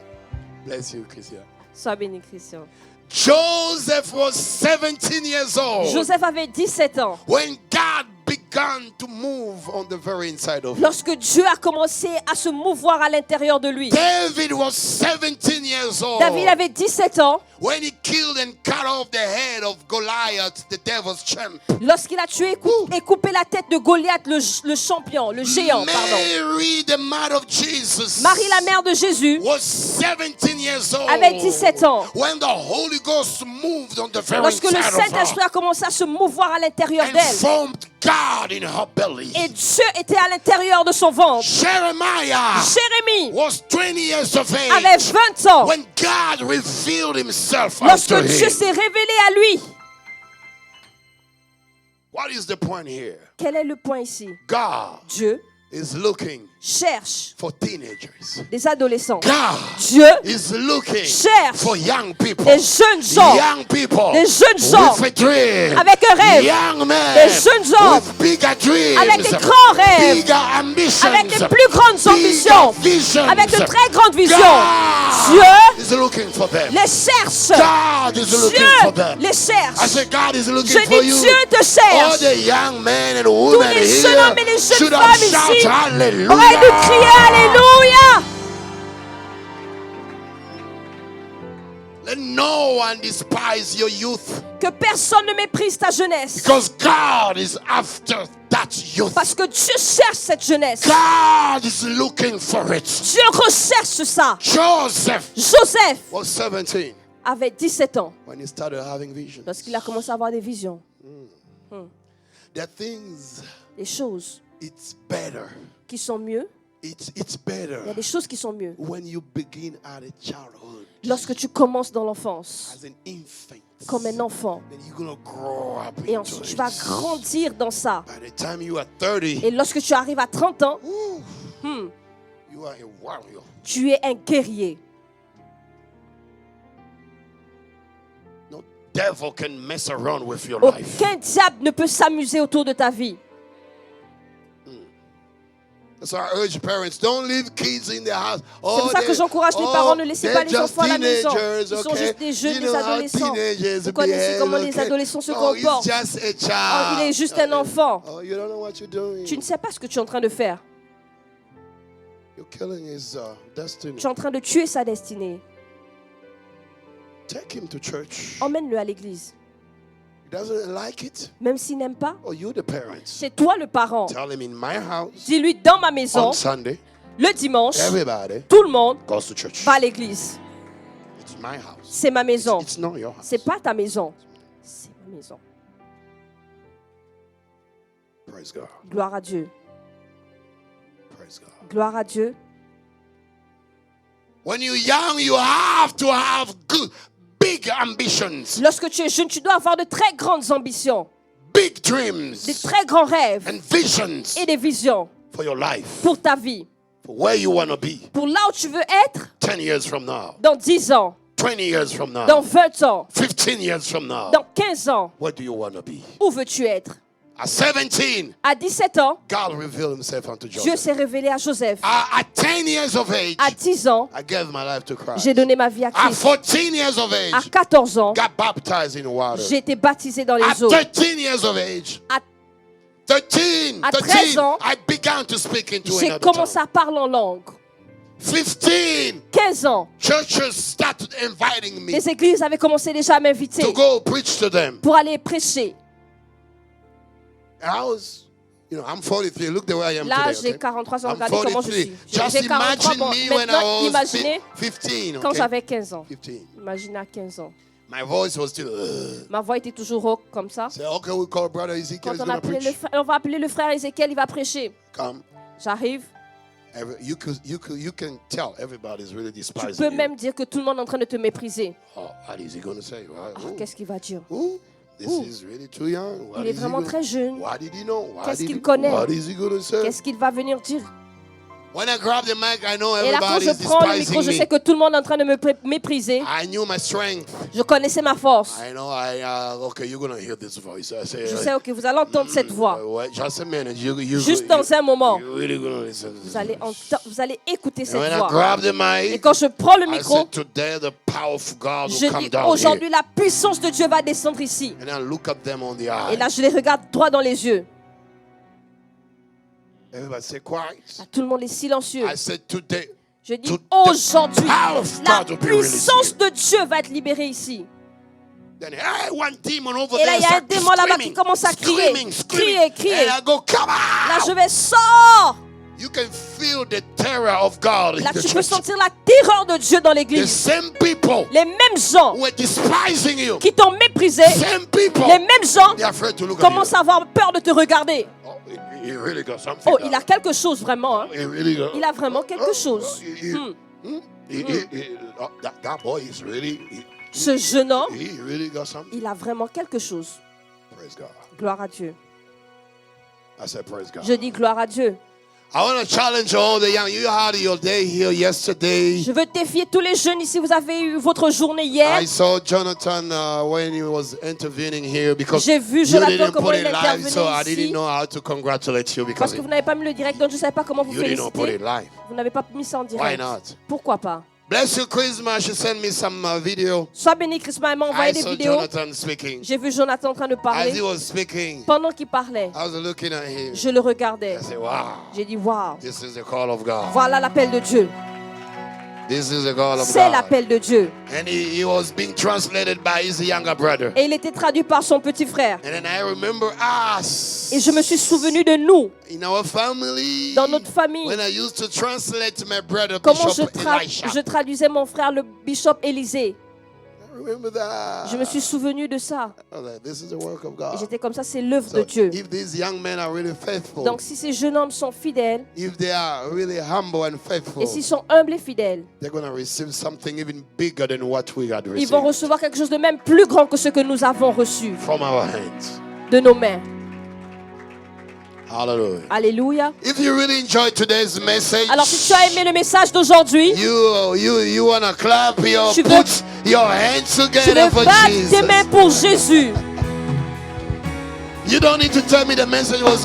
Bless you, Christian. Sois béni, Christian. Joseph was 17 years old Joseph avait 17 ans. when God began to move on the very inside of him. Lorsque Dieu a commencé à se mouvoir à l'intérieur de lui. David was 17 years old David avait 17 ans when he killed and cut off the head of Goliath, the devil's champ. lorsqu'il a tué et coupé la tête de Goliath, le champion, le géant, pardon. Mary, the mother of Jesus, Marie, la mère de Jésus, was 17 years old avait 17 ans. when the Holy Ghost moved on the very Lorsque le inside of Saint-Esprit her a commencé à se mouvoir à l'intérieur and d'elle. formed God in her belly. Et Dieu était à l'intérieur de son ventre. Jeremiah Jérémie was 20 years of avait age 20 ans when God revealed himself lorsque unto Dieu him. s'est révélé à lui. What is the point here? Quel est le point ici? God Dieu is looking cherche for teenagers. des adolescents. God Dieu is looking cherche for young people. des jeunes gens, Young people des jeunes gens with a dream. avec un rêve, Young men des jeunes hommes with bigger dreams. avec des grands rêves, Bigger ambitions. avec des plus grandes ambitions, Bigger visions. avec de très grandes visions. God Dieu is looking for them. les cherche. God is looking for Dieu them. les I cherche. said God is looking Je for dis you. Dieu te All cherche. the young men and women les jeunes here hommes et les jeunes should femmes have ici shouted hallelujah. Aurait dû crier Alléluia. Let no one despise your youth, Que personne ne méprise ta jeunesse. because God is after that youth. Parce que Dieu cherche cette jeunesse. God is looking for it. Dieu recherche ça. Joseph Joseph was 17 avait 17 ans when he started having visions. lorsqu'il a commencé à avoir des visions. There are things, Des choses it's better. qui sont mieux. It's Il y a better des choses qui sont mieux. when you begin at a childhood Lorsque tu commences dans l'enfance, as an infant. comme un enfant, Then you're gonna grow up et into ensuite tu it. vas grandir dans ça. By the time you are 30, Et lorsque tu arrives à 30 ans, you are a warrior. tu es un guerrier. No devil can mess around with your life. Aucun diable ne peut s'amuser autour de ta vie. So I urge parents, don't leave kids in the house. C'est pour ça que j'encourage les parents, ne laissez pas les enfants à la maison. Ils sont okay? juste des jeunes, You des know how adolescents. teenagers Vous connaissez behave, comment les okay? adolescents se Oh, he's comportent. just a Oh, child. il est juste un enfant. Oh, you don't know what you're doing. Tu ne sais pas ce que tu es en train de faire. You're killing his destiny. Tu es en train de tuer sa destinée. Take him to church. Emmène-le à l'église. He doesn't like it. Même s'il n'aime pas, Oh, you the parents. c'est toi le parent. Tell him in my house Dis-lui dans ma maison, on Sunday, le dimanche, everybody tout le monde goes to church. va à l'église. It's my house. C'est ma maison. It's not your house. C'est pas ta maison. C'est ma maison. Praise God. Gloire à Dieu. Praise God. Gloire à Dieu. When you're young, you have to have good, big ambitions, Lorsque tu es jeune, tu dois avoir de très grandes ambitions, big dreams, des très grands rêves and visions et des visions for your life, pour ta vie, for where you want to be pour là où tu veux être 10 years from now, dans 10 ans, 20 years from now, dans 20 ans, 15 years from now. dans 15 ans. Where do you want to be? Où veux-tu être? At 17, À 17 ans, God revealed himself unto Dieu Joseph. s'est révélé à Joseph. At 10 years of age, À 10 ans, I gave my life to Christ. j'ai donné ma vie à At Christ. 14 years of À age, 14 ans, got baptized in water. j'ai été baptisé dans At les eaux. 13 years of age, À 13, À 13 ans, I began to speak into J'ai another commencé tongue. à parler en langue. 15, 15 ans, churches started inviting me les églises avaient commencé déjà à m'inviter to go preach to them. pour aller prêcher. And I was, I'm 43. Look the way I am Là, today. j'ai Okay? 43 ans. I'm Regardez comment je 43. suis. Just J'ai 43 imagine ans. me when I Maintenant, was imaginez 15. quand Okay? j'avais 15 ans. 15. Imaginez à 15 ans. My voice was still. Ma voix était toujours rauque comme ça. Say, okay, we call brother Ezekiel. Quand He's on, gonna appelait preach. on va appeler le frère Ézéchiel, il va prêcher. Come. J'arrive. You can tell everybody's really Tu despising peux you. même dire que tout le monde est en train de te mépriser. Oh, what is he gonna say? Right? Ah, qu'est-ce qu'il va dire? This is really too young. What Il est is he vraiment gonna- très jeune. What did he know? What Qu'est-ce did qu'il he- connaît? What is he gonna say? Qu'est-ce qu'il va venir dire? When I grab the mic, I know Et là, quand everybody je is prends le despising micro, je me. sais que tout le monde est en train de me mépriser. I knew my strength. Je connaissais ma force. I know. Okay, you're gonna hear this voice. I say. Je sais, ok, vous allez entendre cette voix. Just a minute. Juste dans un moment, You're really gonna listen to this vous allez écouter And cette when I voix. grab the Et mic, quand je prends le I micro, said, today the power of God je will come dis down here. aujourd'hui la puissance de Dieu va descendre ici. And I look at them on the Et eye. là, je les regarde droit dans les yeux. Everybody say quiet. Là, tout le monde est silencieux. I said today. Je dis To- aujourd'hui, the power of la God will be released puissance de Dieu va être libérée ici. Then hey, one demon over Et là, there il y a un start démon là-bas qui screaming, commence à crier. screaming, screaming. Crier. And I go, come Là, on! je vais sortir. You can feel the terror of God in Là, the tu peux church. sentir la terreur de Dieu dans The l'église. same people Les mêmes gens who are despising you, qui t'ont méprisé, same people, les mêmes gens they're afraid to look at you. commencent à avoir peur de te regarder. Oh, he really got something. Oh, il a quelque chose vraiment. Hein. He really got, Il a vraiment quelque chose. That boy is really, Ce jeune homme, he really got something. il a vraiment quelque chose. Praise God. Gloire à Dieu. I said, praise God. Je dis gloire à Dieu. I want to challenge all the young. You had your day here yesterday. Je veux défier tous les jeunes ici. Vous avez eu votre journée hier. I saw Jonathan when he was intervening here because J'ai vu you Jonathan didn't comment put il it live, intervenait so I ici. didn't know how to congratulate you Parce because que vous n'avez pas mis le direct, donc je ne savais pas comment vous you didn't put it féliciter. live. Vous n'avez pas mis ça en direct. Why not? Pourquoi pas? Bless you, Christmas. She sent me some video. Sois béni, Christmas. Elle m'a envoyé I des saw vidéos. Jonathan speaking. J'ai vu Jonathan en train de As he parler. was speaking, Pendant qu'il parlait, I was looking at him. je le regardais. I said, wow, J'ai dit, waouh, this is the call of God. voilà l'appel de Dieu. This is the call of C'est God. l'appel de Dieu. And he was being translated by his younger brother. Et il était traduit par son petit frère. And then I remember us Et je me suis souvenu de nous, in our family. dans notre famille. When I used to translate my brother Comment Bishop Elisha. je traduisais mon frère, le bishop Élisée. I remember that. Je me suis souvenu de ça. I was like, this is the work of Et God. j'étais comme ça, c'est l'œuvre So de Dieu. if these young men are really faithful, Donc si ces jeunes hommes sont fidèles, if they are really humble and faithful, et s'ils sont humbles et fidèles, they're going to receive something even bigger than what we had ils vont received recevoir quelque chose de même plus grand que ce que nous avons reçu from our hands. de nos mains. Hallelujah. Alléluia. If you really enjoyed today's message, Alors si tu as aimé le message d'aujourd'hui, you want to clap your, Tu veux- put your hands tu together veux for battre Jesus. tes mains pour Jésus. You don't need to tell me the message was